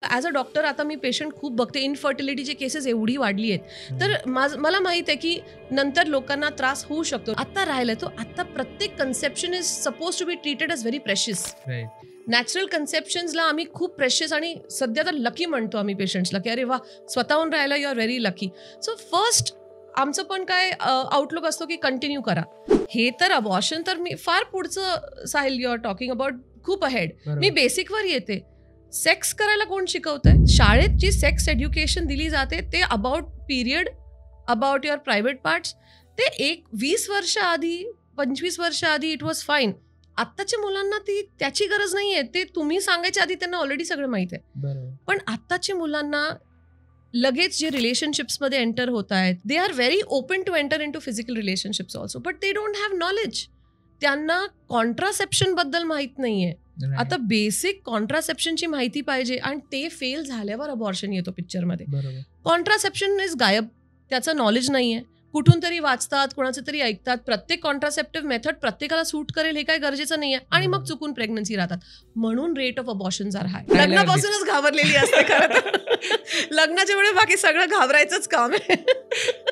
As a doctor आता मी patient खूप बघते, इनफर्टिलिटीची केसेस एवढी वाढली आहेत, तर मला माहित आहे की नंतर लोकांना त्रास होऊ शकतो. आता राहिलाय तो, आता प्रत्येक conception is suppose to be treated as very precious. Natural कन्सेप्शन्सला आम्ही खूप प्रेशियस आणि सध्या तर लकी म्हणतो आम्ही पेशंट्सला की अरे वा, स्वतःहून राहायला you are very lucky. So first आमचं पण काय आउटलुक असतो की कंटिन्यू करा. हे तर अबॉर्शन तर मी फार पुढचं, Sahil you are talking about खूप अहेड. मी बेसिकवर येते. सेक्स करायला कोण शिकवतंय? शाळेत जी सेक्स एज्युकेशन दिली जाते ते about period, about your private parts, ते 20 वर्ष आधी 25 वर्ष आधी इट वॉज फाईन. आत्ताच्या मुलांना त्याची गरज नाहीये. ते तुम्ही सांगायच्या आधी त्यांना ऑलरेडी सगळं माहित आहे. पण आत्ताच्या मुलांना लगेच जे रिलेशनशिप्समध्ये एंटर होत आहेत, they are very open to enter in to physical relationships also, but they don't have knowledge. त्यांना कॉन्ट्रासेप्शन बद्दल माहित नाहीये. आता बेसिक कॉन्ट्रासेप्शनची माहिती पाहिजे आणि ते फेल झाल्यावर अबॉर्शन येतो पिक्चरमध्ये. कॉन्ट्रासेप्शन इज गायब, त्याचं नॉलेज नाहीये. कुठून तरी वाचतात, कोणाचं तरी ऐकतात. प्रत्येक कॉन्ट्रासेप्टिव्ह मेथड प्रत्येकाला सूट करेल हे काही गरजेचं नाहीये आणि मग चुकून प्रेग्नन्सी राहतात. म्हणून रेट ऑफ अबॉर्शन्स आर हाय. लग्नापासूनच घाबरलेली असते खरं तर. लग्नाच्या वेळी बाकी सगळं घाबरायचंच काम आहे.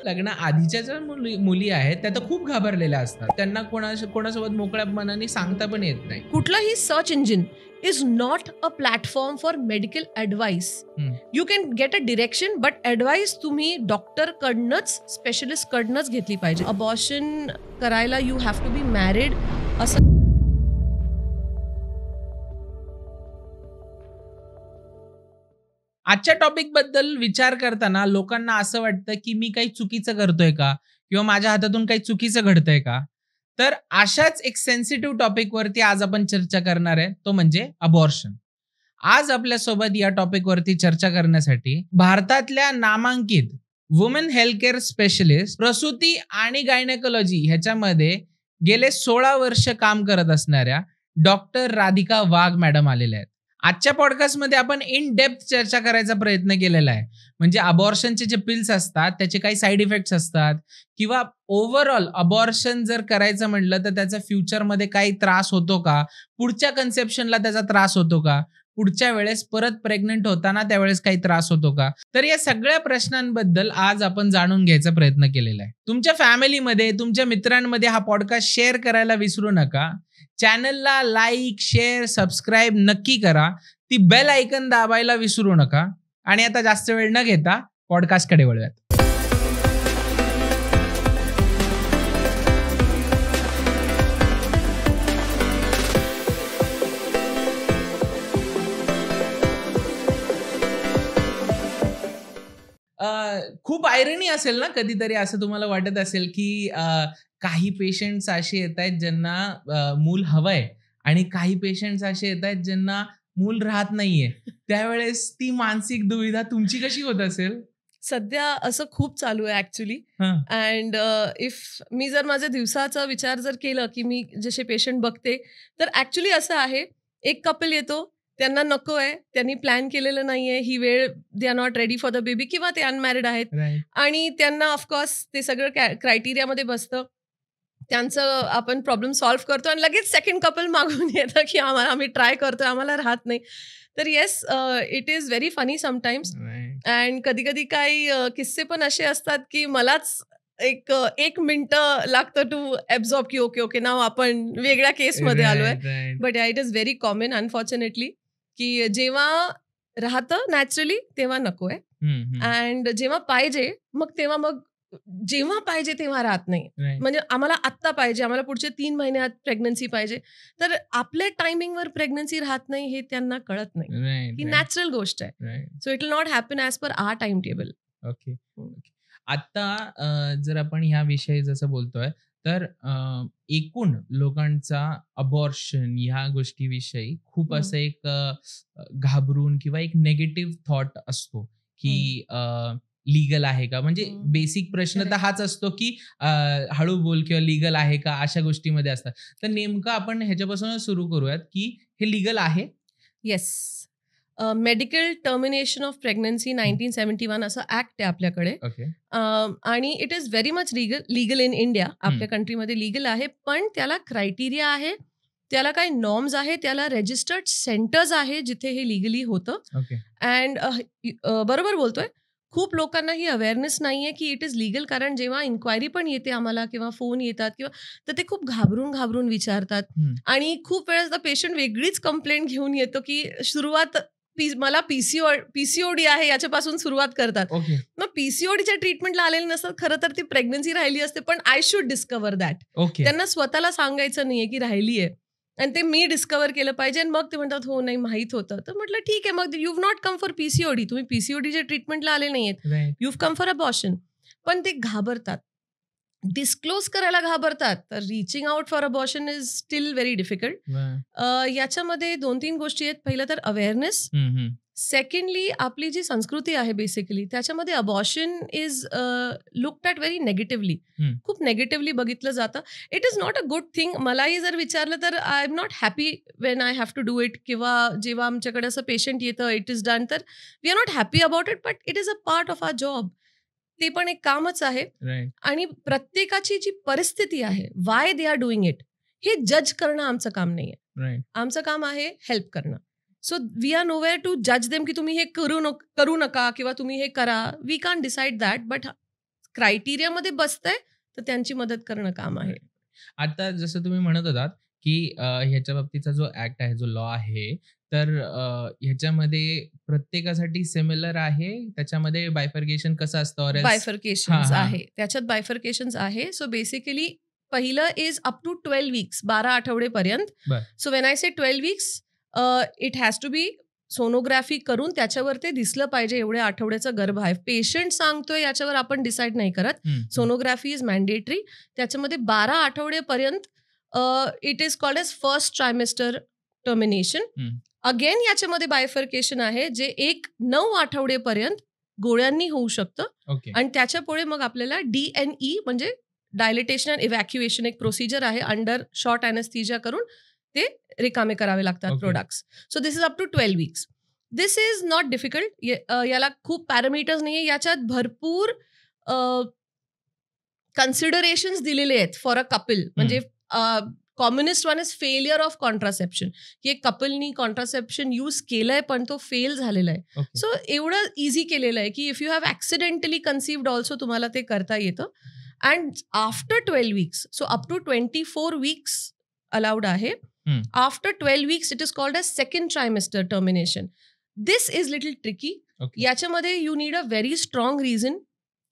लग्न आधीच्या ज्या मुली आहेत त्या तर खूप घाबरलेल्या असतात. त्यांना कोणासोबत मोकळ्या मनाने सांगता पण येत नाही. कुठलाही search engine is not a platform for medical advice. You can get a direction, but advice तुम्ही डॉक्टर कडनंच, स्पेशलिस्ट कडनंच घेतली पाहिजे. अबॉर्शन करायला you have to be married असं. आजच्या टॉपिक बद्दल विचार करताना लोकांना असं वाटतं की मी काही चुकीचं करतोय का, किंवा माझ्या हातातून काही चुकीचं घडतंय का. तर अशाच एक सेन्सिटिव्ह टॉपिकवरती आज आपण चर्चा करणार आहे, तो म्हणजे अबॉर्शन. आज आपल्यासोबत या टॉपिकवरती चर्चा करण्यासाठी भारतातल्या नामांकित वुमेन हेल्थ केअर स्पेशलिस्ट, प्रसूती आणि गायनेकोलॉजी ह्याच्यामध्ये गेले 16 वर्ष काम करत असणाऱ्या डॉक्टर राधिका वाघ मॅडम आलेल्या आहेत. आजच्या पॉडकास्टमध्ये आपण इन डेप्थ चर्चा करायचा प्रयत्न केलेला आहे. म्हणजे अबॉर्शनचे जे पिल्स असतात त्याचे काही साईड इफेक्ट्स असतात, किंवा ओव्हरऑल अबॉर्शन जर करायचं म्हटलं तर त्याचा फ्युचरमध्ये काही त्रास होतो का, पुढच्या कन्सेप्शनला त्याचा त्रास होतो का, पुढच्या वेळेस परत प्रेग्नंट होताना त्यावेळेस काही त्रास होतो का. तर या सगळ्या प्रश्नांबद्दल आज आपण जाणून घ्यायचा प्रयत्न केलेला आहे. तुमच्या फॅमिलीमध्ये, तुमच्या मित्रांमध्ये हा पॉडकास्ट शेअर करायला विसरू नका. चॅनलला लाईक, शेअर, सबस्क्राईब नक्की करा. ती बेल आयकन दाबायला विसरू नका. आणि आता जास्त वेळ न घेता पॉडकास्टकडे वळूयात. खूप आयरनी असेल ना, कधीतरी असं तुम्हाला वाटत असेल की काही पेशंट्स असे येत आहेत ज्यांना मूल हवंय आणि काही पेशंट्स असे येत आहेत ज्यांना मूल राहत नाहीये. त्यावेळेस ती मानसिक दुविधा तुमची कशी होत असेल? सध्या असं खूप चालू आहे ऍक्च्युली. अँड इफ मी जर माझ्या दिवसाचा विचार जर केलं की मी जसे पेशंट बघते, तर ऍक्च्युली असं आहे, एक कपल येतो, त्यांना नको आहे, त्यांनी प्लॅन केलेलं नाहीये ही वेळ, दे are not ready for the baby, किंवा ते अनमॅरिड आहेत आणि त्यांना ऑफकोर्स ते सगळं क्रायटेरियामध्ये बसतं. त्यांचं आपण प्रॉब्लेम सॉल्व्ह करतो आणि लगेच सेकंड कपल मागून येतं की आम्ही ट्राय करतोय, आम्हाला राहत नाही. तर yes, it is very funny sometimes. And कधी कधी काही किस्से पण असे असतात की मलाच एक मिनिटं लागतं टू ॲब्झॉर्ब की ओके नाव आपण वेगळ्या केसमध्ये आलोय. But it is very common unfortunately की जेव्हा राहतं नॅचरली तेव्हा नको आहे, अँड जेव्हा पाहिजे जेव्हा पाहिजे तेव्हा राहत नाही. म्हणजे आम्हाला आत्ता पाहिजे, आम्हाला पुढचे 3 महिन्यात प्रेग्नन्सी पाहिजे, तर आपल्या टायमिंगवर प्रेग्नन्सी राहत नाही हे त्यांना कळत नाही. ही नॅचरल गोष्ट आहे. So it will not happen as per hour time table. Okay. आता जर आपण ह्या विषयी जसं बोलतोय, तर एकूण लोकांचा अबॉर्शन ह्या गोष्टीविषयी खूप असं एक घाबरून किंवा एक नेगेटिव्ह थॉट असतो की लीगल आहे का. म्हणजे बेसिक प्रश्न तर हाच असतो की हळू बोल किंवा लीगल आहे का, अशा गोष्टीमध्ये असतात. तर नेमकं आपण ह्याच्यापासून सुरू करूयात की हे लीगल आहे. Yes, medical termination of pregnancy 1971 असं ऍक्ट आहे आपल्याकडे. आणि it is very much legal in India. आपल्या कंट्रीमध्ये लीगल आहे, पण त्याला क्रायटेरिया आहे त्याला काही नॉर्म्स आहे, त्याला रजिस्टर्ड सेंटर्स आहे जिथे हे लिगली होतं. ओके. अँड बरोबर बोलतोय, खूप लोकांना ही अवेअरनेस नाहीये की इट इज लिगल. कारण जेव्हा इन्क्वायरी पण येते आम्हाला किंवा फोन येतात किंवा तर ते खूप घाबरून विचारतात. आणि खूप वेळेस पेशंट वेगळीच कंप्लेंट घेऊन येतो की सुरुवात मला पीसीओडी आहे याच्यापासून सुरुवात करतात. ओके. मग पीसीओडीच्या ट्रीटमेंटला आलेले नसतात, खरं तर ती प्रेग्नन्सी राहिली असते, पण I should discover that. Okay. त्यांना स्वतःला सांगायचं नाहीये की राहिली आहे आणि ते मी डिस्कवर केलं पाहिजे. आणि मग ते म्हणतात हो नाही माहित होतं. तर म्हटलं ठीक आहे, मग you've not come for PCOD. तुम्ही पीसीओडीच्या ट्रीटमेंटला आले नाहीयेत, you've come for abortion. पण ते घाबरतात, डिस्क्लोज करायला घाबरतात. तर reaching out for abortion is steel very difficult. याच्यामध्ये 2-3 गोष्टी आहेत. पहिलं तर अवेअरनेस. सेकंडली आपली जी संस्कृती आहे बेसिकली त्याच्यामध्ये abortion is looked at very negatively. खूप नेगेटिव्हली बघितलं जातं. It is not a good thing. मलाही जर विचारलं तर I am not happy when I have to do it. किंवा जेव्हा आमच्याकडे असं पेशंट येतं इट इज डन, तर we are not happy about it, but it is a part of our job. ते पण एक कामच आहे. आणि प्रत्येकाची जी परिस्थिती आहे, Y they are doing it, हे जज करणं आमचं काम नाहीये. आमचं काम आहे हेल्प करणं. So we are nowhere to जज देम की तुम्ही हे करू नका किंवा तुम्ही हे करा. We can decide that, but क्रायटेरियामध्ये बसतंय तर त्यांची मदत करणं काम आहे. आता जसं तुम्ही म्हणत होतात की ह्याच्या बाबतीचा जो ऍक्ट आहे, जो लॉ आहे, तर ह्याच्यामध्ये प्रत्येकासाठी सिमिलर आहे. त्याच्यामध्ये बायफर्केशन कसं असतं? बायफर्केशन आहे, त्याच्यात बायफर्केशन आहे. सो बेसिकली पहिलं इज अप टू 12 वीक्स, 12 आठवडेपर्यंत. So when I say 12 weeks, it has to be sonography करून त्याच्यावर ते दिसलं पाहिजे एवढ्या आठवड्याचं गर्भ आहे. पेशंट सांगतोय याच्यावर आपण डिसाईड नाही करत. Sonography is mandatory. त्याच्यामध्ये 12 आठवडेपर्यंत it is called as first trimester termination. Again याच्यामध्ये बायफर्केशन आहे, जे 9 आठवडेपर्यंत गोळ्यांनी होऊ शकतं. आणि त्याच्यापुढे मग आपल्याला DNE म्हणजे डायलिटेशन अँड इव्हॅक्युएशन एक प्रोसिजर आहे. अंडर शॉर्ट अॅनेस्थीजिया करून ते रिकामे करावे लागतात products. So this is up to 12 weeks. This is not difficult. याला खूप पॅरामीटर्स नाहीये. याच्यात भरपूर कन्सिडरेशन्स दिलेले आहेत फॉर अ कपल. म्हणजे commonest one is failure of contraception, की एक कपलनी कॉन्ट्रासेप्शन यूज केलंय पण तो फेल झालेला आहे. सो एवढं इझी केलेलं आहे की if you have accidentally conceived also तुम्हाला ते करता येतं. And after 12 weeks, so up to 24 weeks allowed आहे. After 12 weeks it is called as second trimester termination. This is little tricky. याच्यामध्ये you need a very strong reason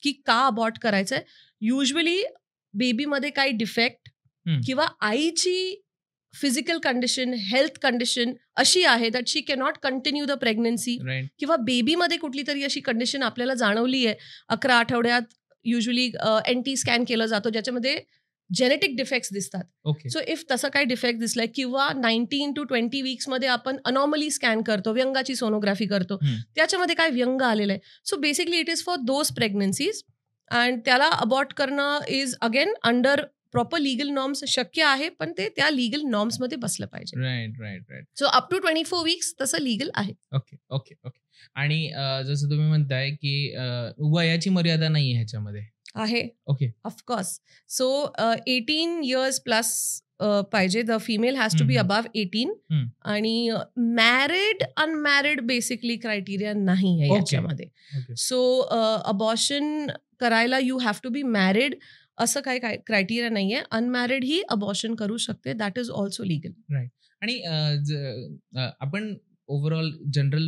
की का abort करायचंय. Usually बेबीमध्ये काही डिफेक्ट किंवा आईची फिजिकल कंडिशन, हेल्थ कंडिशन अशी आहे that she cannot continue the pregnancy. किंवा बेबीमध्ये कुठली तरी अशी कंडिशन आपल्याला जाणवली आहे. 11 आठवड्यात युजली NT स्कॅन केलं जातो ज्याच्यामध्ये जेनेटिक डिफेक्ट्स दिसतात. सो इफ तसं काही डिफेक्ट दिसलाय किंवा 19 to 20 वीक्समध्ये आपण अनॉमली स्कॅन करतो, व्यंगाची सोनोग्राफी करतो, त्याच्यामध्ये काय व्यंग आलेलं आहे. So basically it is for those pregnancies. And त्याला अबॉर्ट करणं is again under proper legal norms शक्य आहे, पण ते त्या लिगल नॉर्म्समध्ये बसलं पाहिजे. Right. So up to 24 weeks तसं लिगल आहे. ओके. आणि जसं तुम्ही म्हणताय की वयाची मर्यादा नाही ह्याच्यामध्ये आहे. ऑफकोर्स. सो 18 years प्लस पाहिजे. The female has to be above 18. आणि मॅरिड अनमॅरिड बेसिकली क्रायटेरिया नाही आहे याच्यामध्ये. सो अबॉर्शन करायला you have to be married असं काही क्रायटेरिया नाहीये. अनमॅरिड ही अबॉर्शन करू शकते. That is also legal. Right. आणि आपण ओव्हरऑल जनरल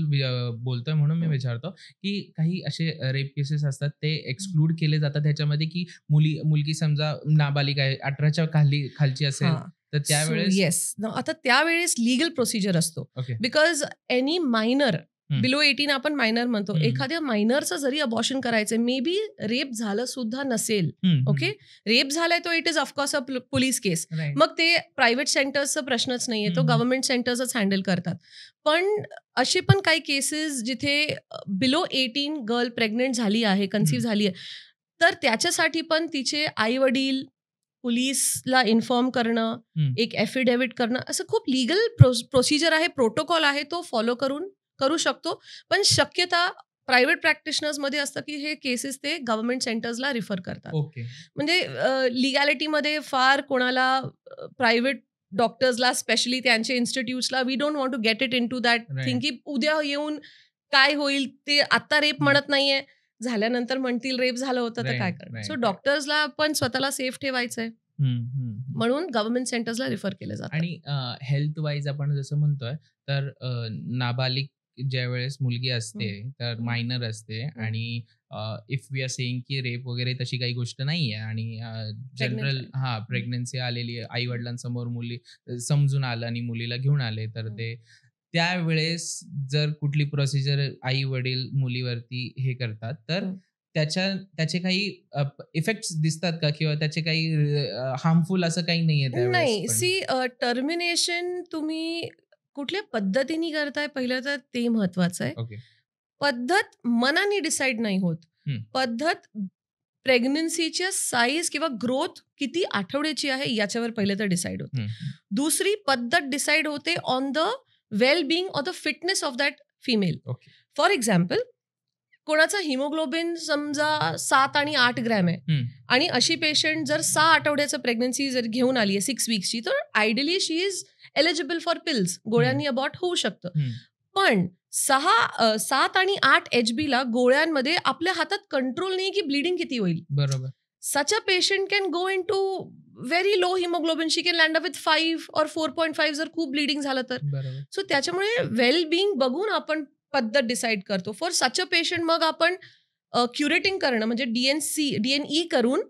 बोलतोय म्हणून मी विचारतो की काही असे रेप केसेस असतात ते एक्सक्लूड केले जातात ह्याच्यामध्ये, की मुलगी समजा नाबालिक आहे, 18च्या खालची असेल तर त्यावेळेस. येस. आता त्यावेळेस लिगल प्रोसिजर असतो. बिकॉज एनी मायनर बिलो 18 आपण मायनर म्हणतो. एखाद्या मायनरचं जरी अबॉर्शन करायचं, मे बी रेप झालं सुद्धा नसेल. ओके, रेप झालाय तो it is of course a police case. मग ते प्रायव्हेट सेंटर्सचा प्रश्नच नाहीये, तो गव्हर्नमेंट सेंटर्सच हँडल करतात. पण असे पण काही केसेस जिथे बिलो 18 गर्ल प्रेग्नेंट झाली आहे, कन्सिव्ह झाली आहे, तर त्याच्यासाठी पण तिचे आई वडील पोलीसला इन्फॉर्म करणं, एक एफिडेव्हिट करणं, असं खूप लिगल प्रोसिजर आहे, प्रोटोकॉल आहे, तो फॉलो करू शकतो. पण शक्यता प्रायव्हेट प्रॅक्टिशनर्स मध्ये असतं की हे केसेस ते गव्हर्नमेंट सेंटर्सला रिफर करतात. म्हणजे लिगॅलिटीमध्ये फार कोणाला प्रायव्हेट डॉक्टर्सला स्पेशली त्यांच्या इन्स्टिट्यूट्सला we don't want to get it into that thing की उद्या येऊन काय होईल ते आता रेप म्हणत नाहीये, झाल्यानंतर म्हणतील रेप झालं होतं तर काय करणार. सो डॉक्टर्सला पण स्वतःला सेफ ठेवायचंय म्हणून गव्हर्नमेंट सेंटर्सला रिफर केलं जातं. आणि हेल्थ वाईज आपण जसं म्हणतोय तर नाबालिक ज्या वेळेस मुलगी असते तर मायनर असते आणि इफ वी आर सेइंग की रेप वगैरे तशी काही गोष्ट नाहीये आणि जनरल प्रेग्नन्सी आलेली आई वडिलांसमोर मुली समजून आलं आणि मुलीला घेऊन आले तर ते त्यावेळेस जर कुठली प्रोसिजर आई वडील मुलीवरती हे करतात तर त्याचे काही इफेक्ट्स दिसतात का किंवा त्याचे काही हार्मफुल असं काही नाहीये? नाही, सी टर्मिनेशन तुम्ही कुठल्या पद्धतीने करताय पहिलं तर ते महत्वाचं आहे. पद्धत मनाने डिसाईड नाही होत. पद्धत प्रेग्नन्सीच्या साईज किंवा ग्रोथ किती आठवड्याची आहे याच्यावर पहिलं तर डिसाईड होते. दुसरी पद्धत डिसाईड होते on the well being or the fitness of that female. For example, कोणाचा हिमोग्लोबिन समजा 7 आणि 8 ग्रॅम आहे आणि अशी पेशंट जर 6 आठवड्याचं प्रेग्नन्सी जर घेऊन आली आहे 6 वीक्सची तर ideally she is eligible for pills, गोळ्यांनी अबॉर्ट होऊ शकतं. पण 7 आणि 8 HB ला गोळ्यांमध्ये आपल्या हातात कंट्रोल नाही की ब्लिडिंग किती होईल. बरोबर. Such a patient can go into very low haemoglobin, she can land up with 5 or 4.5 जर खूप ब्लिडिंग झालं तर. सो त्याच्यामुळे वेल बिंग बघून आपण पद्धत डिसाईड करतो. फॉर सच अ पेशंट मग आपण क्युरेटिंग करणं म्हणजे DNE करून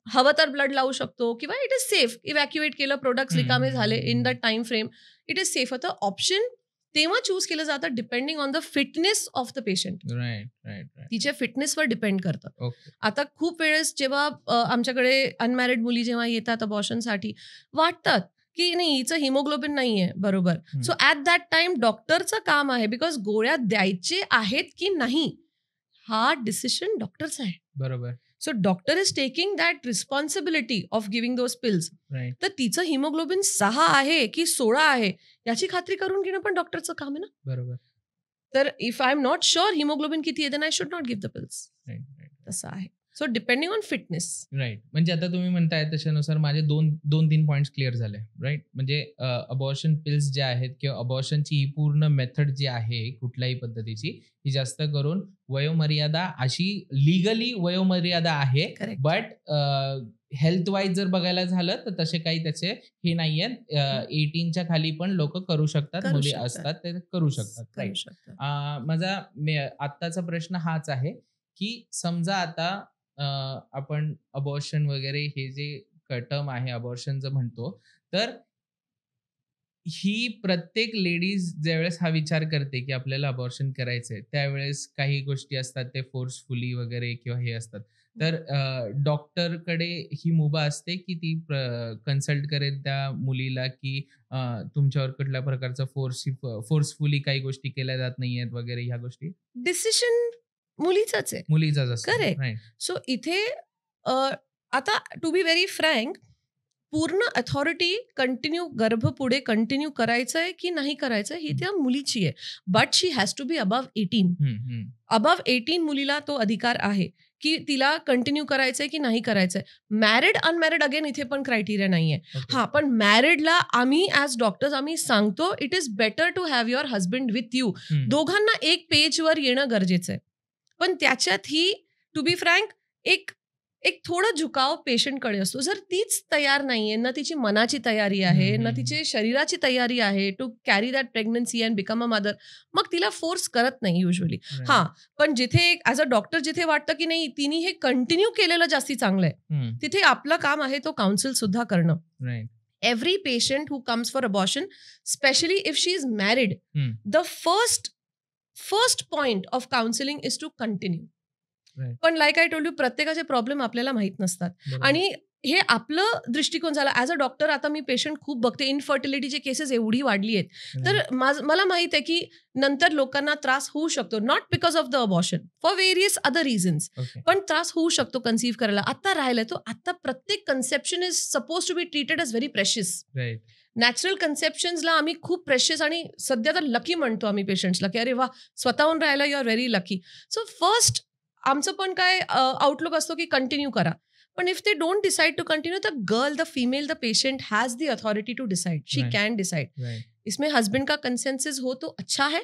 हवं तर ब्लड लावू शकतो किंवा इट इज सेफ. इव्हॅक्युएट केलं, प्रोडक्ट्स रिकामे झाले in the time frame, it is safe. आता ऑप्शन तेव्हा चूज केलं जातं depending on the fitness of the patient. तिच्या फिटनेसवर डिपेंड करतं. आता खूप वेळेस जेव्हा आमच्याकडे अनमॅरिड मुली जेव्हा येतात अबॉर्शनसाठी वाटतात की नाही हिचं हिमोग्लोबिन नाहीये बरोबर. सो ऍट दॅट टाइम डॉक्टरचं काम आहे, बिकॉज गोळ्या द्यायचे आहेत की नाही हा डिसिशन डॉक्टरचा आहे. बरोबर. So doctor is taking that responsibility of giving those pills. तर तिचं हिमोग्लोबिन 6 आहे की 16 आहे याची खात्री करून घेणं पण डॉक्टरचं काम आहे ना. बरोबर. तर if I am not sure haemoglobin किती आहे then I should not give the pills. तसं आहे. So depending on fitness. Right. म्हणजे आता तुम्ही म्हणताय त्याच्यानुसार माझे 2-3 पॉइंट्स क्लिअर झाले. राईट. म्हणजे अबॉर्शन पिल्स जे आहेत किंवा अबॉर्शनची ही पूर्ण मेथड जी आहे कुठल्याही पद्धतीची ही जास्त करून वयोमर्यादा अशी लिगली वयोमर्यादा आहे. बट हेल्थ वाईज जर बघायला झालं तर तसे काही त्याचे हे नाहीये. 18च्या खाली पण लोक करू शकतात, मुली असतात ते करू शकतात. राईट. माझा आत्ताचा प्रश्न हाच आहे की समजा आता आपण अबॉर्शन वगैरे हे जे टर्म आहे अबॉर्शनचं म्हणतो तर ही प्रत्येक लेडीज ज्यावेळेस हा विचार करते की आपल्याला अबॉर्शन करायचंय त्यावेळेस काही गोष्टी असतात ते फोर्सफुली वगैरे किंवा हे असतात तर डॉक्टरकडे ही मुभा असते की ती कन्सल्ट करेल त्या मुलीला की तुमच्यावर कुठल्या प्रकारचं फोर्सफुली काही गोष्टी केल्या जात नाहीयेत वगैरे ह्या गोष्टी. डिसिशन मुलीचाच आहे. मुलीचाच असतो. करेक्ट. सो इथे आता टू बी व्हेरी फ्रँक पूर्ण अथॉरिटी कंटिन्यू पुढे कंटिन्यू करायचंय की नाही करायचंय ही त्या मुलीची आहे. But she has to be above 18. Above 18 मुलीला तो अधिकार आहे की तिला कंटिन्यू करायचंय की नाही करायचंय. मॅरिड अनमॅरिड अगेन इथे पण क्रायटेरिया नाहीये. हा पण मॅरिडला आम्ही ॲज डॉक्टर्स आम्ही सांगतो it is better to have your husband with you. दोघांना एक पेजवर येणं गरजेचं आहे. पण त्याच्यात ही टू बी फ्रँक एक थोडं झुकाव पेशंटकडे असतो. जर तीच तयार नाहीये ना तिची मनाची तयारी आहे ना तिची शरीराची तयारी आहे to carry that pregnancy and become a mother मग तिला फोर्स करत नाही युजली. हा पण जिथे ॲज अ डॉक्टर जिथे वाटतं की नाही तिने हे कंटिन्यू केलेलं जास्ती चांगलं आहे तिथे आपलं काम आहे तो काउन्सिल सुद्धा करणं. Every patient who comes for abortion specially if she is married the first point of counselling is to continue. पण लाईक आय टोल्ड यू प्रत्येकाचे प्रॉब्लेम आपल्याला माहित नसतात आणि हे आपलं दृष्टिकोन झाला. ॲज अ डॉक्टर आता मी पेशंट खूप बघते. इनफर्टिलिटीचे केसेस एवढी वाढली आहेत तर मला माहित आहे की नंतर लोकांना त्रास होऊ शकतो not because of the abortion for various other reasons पण त्रास होऊ शकतो कन्सिव्ह करायला. आता राहिलाय तो आता प्रत्येक conception is suppose to be treated as very precious. Natural कन्सेप्शन्सला आम्ही खूप प्रेशियस आणि सध्या तर लकी म्हणतो आम्ही पेशंट्सला की अरे वा स्वतःहून राहायला you are very lucky. So first आमचं पण काय आउटलुक असतो की कंटिन्यू करा पण if they don't decide to continue, the girl, the female, the patient has the authority to decide. She Right. Can decide. Right. इसमें हस्बैंड का consensus हो तो अच्छा है,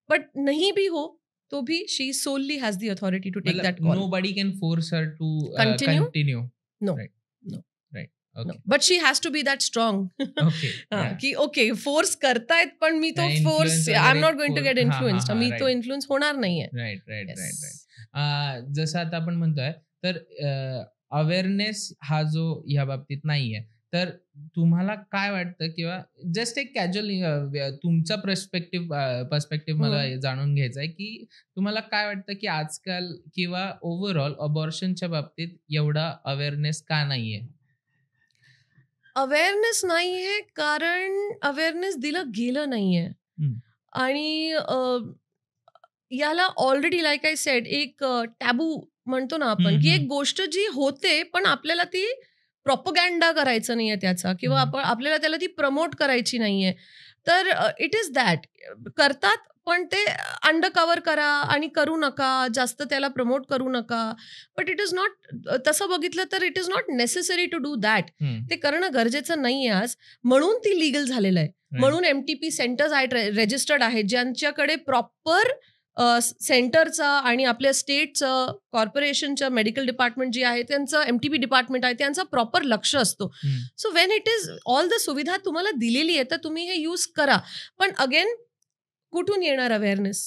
बट नहीं भी हो तो भी शी solely has the authority to take that call. Nobody can force her to Continue? No. Right. No. Right. Okay. No. But she has to be that strong. Okay. Yeah. की ओके फोर्स करतायत पण मी तो Influence force वगैरे I am not going to get हा, हा, influenced. हा, मी right. तो इन्फ्लुएन्स होणार नाहीये. Right right Yes. Right right. जसं आता आपण म्हणतोय तर अवेअरनेस हा जो ह्या बाबतीत नाहीये, तर तुम्हाला काय वाटतं किंवा जस्ट एक कॅज्युअल तुमचा पर्स्पेक्टिव्ह मला जाणून घ्यायचा आहे की तुम्हाला काय वाटतं की आजकाल किंवा ओव्हरऑल अबॉर्शनच्या बाबतीत एवढा अवेअरनेस का नाहीये? अवेअरनेस नाहीये कारण अवेअरनेस दिलं गेलं नाहीये. आणि याला ऑलरेडी लाईक आय सेड एक टॅबू म्हणतो ना आपण, की एक गोष्ट जी होते पण आपल्याला ती प्रॉपगँडा करायचं नाहीये त्याचा, किंवा आपल्याला त्याला ती प्रमोट करायची नाहीये. तर इट इज दॅट करतात पण ते अंडर कव्हर करा आणि करू नका, जास्त त्याला प्रमोट करू नका. बट इट इज नॉट, तसं बघितलं तर it is not necessary to do that. ते करणं गरजेचं नाहीये आज, म्हणून ती लिगल झालेलं आहे. म्हणून MTP सेंटर्स आहेत, रजिस्टर्ड आहेत, ज्यांच्याकडे प्रॉपर सेंटरचा आणि आपल्या स्टेटचं कॉर्पोरेशनचं मेडिकल डिपार्टमेंट जे आहे त्यांचं MTP डिपार्टमेंट आहे, त्यांचं प्रॉपर लक्ष असतो. So when it is all the सुविधा तुम्हाला दिलेली आहे तर तुम्ही हे यूज करा. पण अगेन कुठून येणार अवेअरनेस?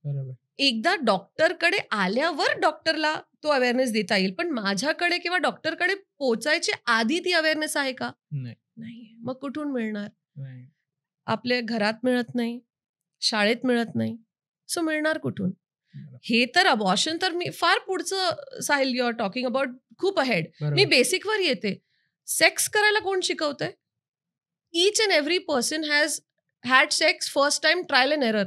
बरोबर. एकदा डॉक्टरकडे आल्यावर डॉक्टरला तो अवेअरनेस देता येईल, पण माझ्याकडे किंवा डॉक्टरकडे पोहोचायच्या आधी ती अवेअरनेस आहे का? नाही. मग कुठून मिळणार? आपल्या घरात मिळत नाही, शाळेत मिळत नाही, सो मिळणार कुठून? हे तर अबॉर्शन तर मी फार पुढचं Sahil, you are talking about खूप अहेड. मी बेसिकवर येते. सेक्स करायला कोण शिकवतंय? Each and every person has had sex first time, trial and error.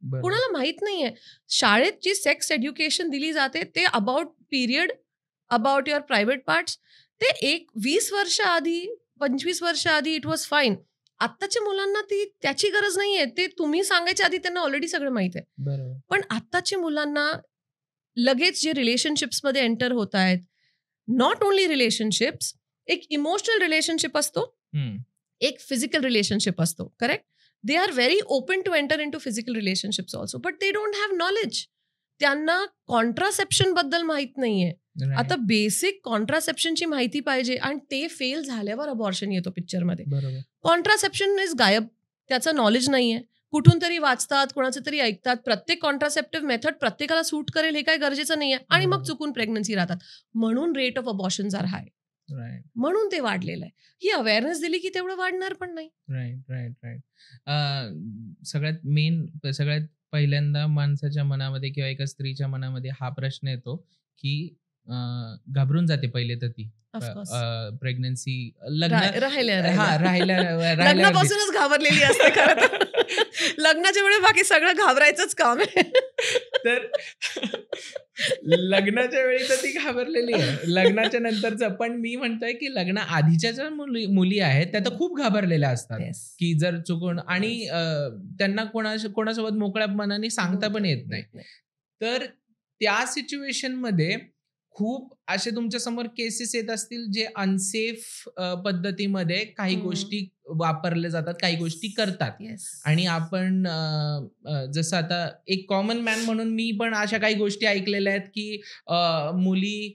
कुणाला माहित नाहीये. शाळेत जी सेक्स एज्युकेशन दिली जाते ते about period, about your private parts, ते 20 वर्ष आधी, 25 वर्ष आधी इट वॉज फाईन. आत्ताच्या मुलांना त्याची गरज नाहीये. ते तुम्ही सांगायच्या आधी त्यांना ऑलरेडी सगळं माहित आहे. पण आत्ताच्या मुलांना लगेच जे रिलेशनशिप्समध्ये एंटर होत आहेत, नॉट ओनली रिलेशनशिप्स, एक इमोशनल रिलेशनशिप असतो, एक फिजिकल रिलेशनशिप असतो, correct? They are very open to enter in to physical relationships also, but they don't have knowledge. त्यांना कॉन्ट्रासेप्शन बद्दल माहित नाहीये. आता बेसिक कॉन्ट्रासेप्शनची माहिती पाहिजे आणि ते फेल झाल्यावर अबॉर्शन येतो पिक्चरमध्ये. कॉन्ट्रासेप्शन इज गायब, त्याचं नॉलेज नाहीये. कुठून तरी वाचतात, कोणाचं तरी ऐकतात. प्रत्येक कॉन्ट्रासेप्टिव्ह मेथड प्रत्येकाला सूट करेल हे काय गरजेचं नाहीये, आणि मग चुकून प्रेग्नन्सी राहतात. म्हणून रेट ऑफ अबॉर्शन्स आर हाय, म्हणून ते वाढलेलं आहे. ही अवेअरनेस दिली की तेवढं वाढणार पण नाही. राईट. सगळ्यात पहिल्यांदा माणसाच्या मनामध्ये किंवा एका स्त्रीच्या मनामध्ये हा प्रश्न येतो की घाबरून जाते पहिले तर ती प्रेग्नन्सी लग्नापासूनच घाबरलेली असते खरं तर. लग्नाच्या वेळी बाकी सगळं घाबरायचंच काम आहे. तर लग्नाच्या वेळी तर ती घाबरलेली आहे, लग्नाच्या नंतरचं. पण मी म्हणतोय की लग्न आधीच्या ज्या मुली आहेत त्या तर खूप घाबरलेल्या असतात की जर चुकून, आणि त्यांना कोणासोबत मोकळ्या मनाने सांगता पण येत नाही. तर त्या सिच्युएशन मध्ये खूप असे तुमच्या समोर केसेस येत असतील जे अनसेफ पद्धतीमध्ये काही गोष्टी वापरल्या जातात, काही गोष्टी करतात. आणि आपण जसं आता एक कॉमन मॅन म्हणून मी पण अशा काही गोष्टी ऐकलेल्या आहेत की मुली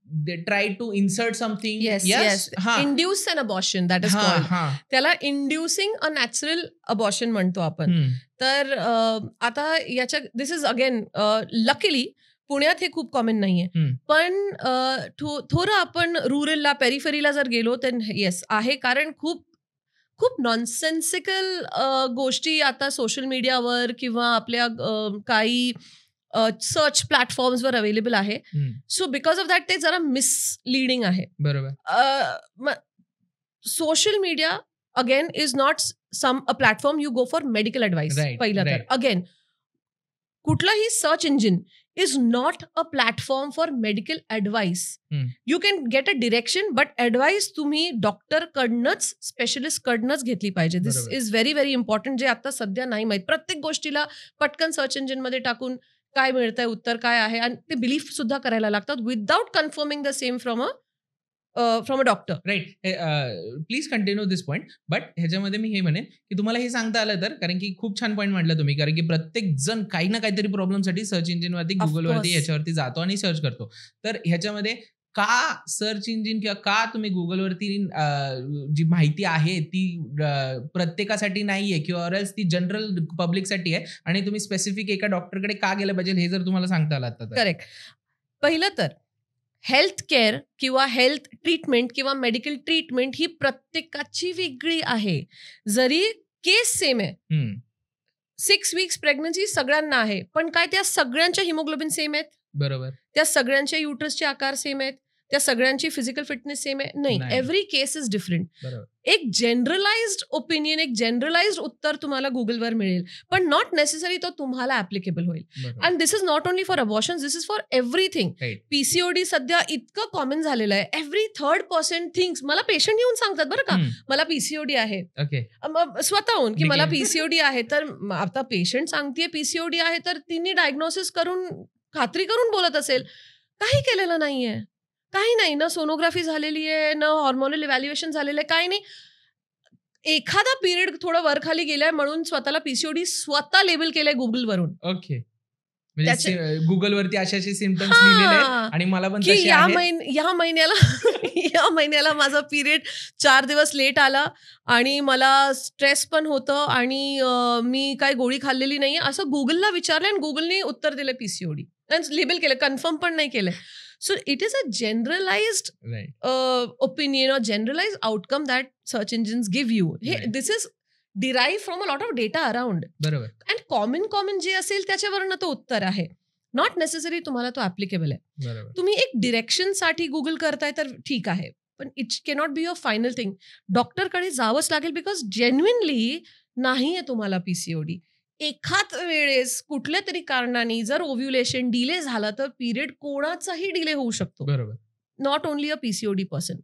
they try to insert something. Yes. Induce an abortion, that is called. त्याला inducing a natural abortion म्हणतो आपण. तर आता याच्या दिस इज अगेन लकीली पुण्यात हे खूप कॉमन नाहीये, पण थोडं आपण रुरलला, पेरिफेरीला जर गेलो तर येस आहे. कारण खूप खूप नॉनसेन्सिकल गोष्टी आता सोशल मीडियावर किंवा आपल्या काही सर्च प्लॅटफॉर्म्सवर अवेलेबल आहे. सो बिकॉज ऑफ दॅट ते जरा मिसलिडिंग आहे. बरोबर. Social media again is not a platform you go for medical advice. पहिलं तर अगेन कुठलाही search engine is not a platform for medical advice. You can get a direction, but advice तुम्ही doctor कडनंच, specialist कडनंच घेतली पाहिजे. दिस is very very important, जे आता सध्या नाही माहीत. प्रत्येक गोष्टीला पटकन सर्च इंजिन मध्ये टाकून काय मिळतंय, उत्तर काय आहे, आणि ते बिलीफ सुद्धा करायला लागतात without confirming the same from a doctor. Right. Please continue this point. But ह्याच्यामध्ये मी हे म्हणेन की तुम्हाला हे सांगता आलं तर, कारण की खूप छान पॉईंट म्हटलं तुम्ही, कारण की प्रत्येक जण काही ना काहीतरी प्रॉब्लेमसाठी सर्च इंजिनवरती, Of गुगलवरती, course. ह्याच्यावरती जातो आणि सर्च करतो. तर ह्याच्यामध्ये का सर्च इंजिन किंवा का तुम्ही गुगलवरती जी माहिती आहे ती प्रत्येकासाठी नाहीये किंवा ऑर एल्स ती जनरल पब्लिकसाठी आहे आणि तुम्ही स्पेसिफिक एका डॉक्टरकडे का गेलं पाहिजे हे जर तुम्हाला सांगता आलं आता तर? करेक्ट. पहिलं तर हेल्थ केअर किंवा हेल्थ ट्रीटमेंट किंवा मेडिकल ट्रीटमेंट ही प्रत्येकाची वेगळी आहे. जरी केस सेम आहे, हम्म, 6 वीक्स प्रेग्नन्सी सगळ्यांना आहे, पण काय त्या सगळ्यांच्या हिमोग्लोबिन सेम आहेत? बरोबर. त्या सगळ्यांच्या युट्रसचे आकार सेम आहेत? त्या सगळ्यांची फिजिकल फिटनेस सेम आहे? नाही. नाही. Every case is different. बरोबर. एक जनरलाइज्ड ओपिनियन, एक जनरलाइज्ड उत्तर तुम्हाला गुगलवर मिळेल, पण नॉट नेसेसरी तो तुम्हाला ऍप्लिकेबल होईल. बरोबर. And this is not only for abortion, this is for everything. Right. PCOD सध्या इतकं कॉमन झालेलं आहे. एव्हरी थर्ड पर्सन थिंग्स, मला पेशंट येऊन सांगतात बरं का, हम्म, मला पीसीओडी आहे, ओके. स्वतःहून, की ठीक मला आहे. पीसीओडी आहे. तर आता पेशंट सांगतेय पीसीओडी आहे, तर तिने डायग्नोसिस करून, खात्री करून बोलत असेल. काही केलेलं नाहीये, काही नाही, ना सोनोग्राफी झालेली आहे, ना हॉर्मोनल इव्हॅल्युएशन झालेलं आहे, काही नाही. एखादा पिरियड थोडं वर खाली गेलाय म्हणून स्वतःला पीसीओडी स्वतः लेबल केलंय गुगलवरून. ओके. म्हणजे गुगलवरती असे सिम्पटम्स लिहिलेले आहेत आणि मला पण की तसे आहेत. या महिन्याला या महिन्याला माझा पिरियड 4 दिवस लेट आला आणि मला स्ट्रेस पण होतं आणि मी काय गोळी खाल्लेली नाहीये असं गुगलला विचारलं आणि गुगलने उत्तर दिलं पीसीओडी, लेबल केलं, कन्फर्म पण नाही केलंय. So it is a generalised Right. opinion or generalized outcome that search engines give you. Right. This is derived from a lot of data around. बरोबर. And common जे असेल त्याच्यावरनं तो उत्तर आहे. नॉट नेसेसरी तुम्हाला तो ऍप्लिकेबल आहे. बरोबर. तुम्ही एक डिरेक्शनसाठी गुगल करताय तर ठीक आहे, पण it cannot be a final thing. डॉक्टरकडे जावंच लागेल, बिकॉज जेन्युइनली नाहीये तुम्हाला पीसीओडी. एखाद वेळेस कुठल्या तरी कारणाने जर ओव्ह्युलेशन डिले झालं तर पिरियड कोणाचाही डिले होऊ शकतो, बरोबर. Not only a PCOD person.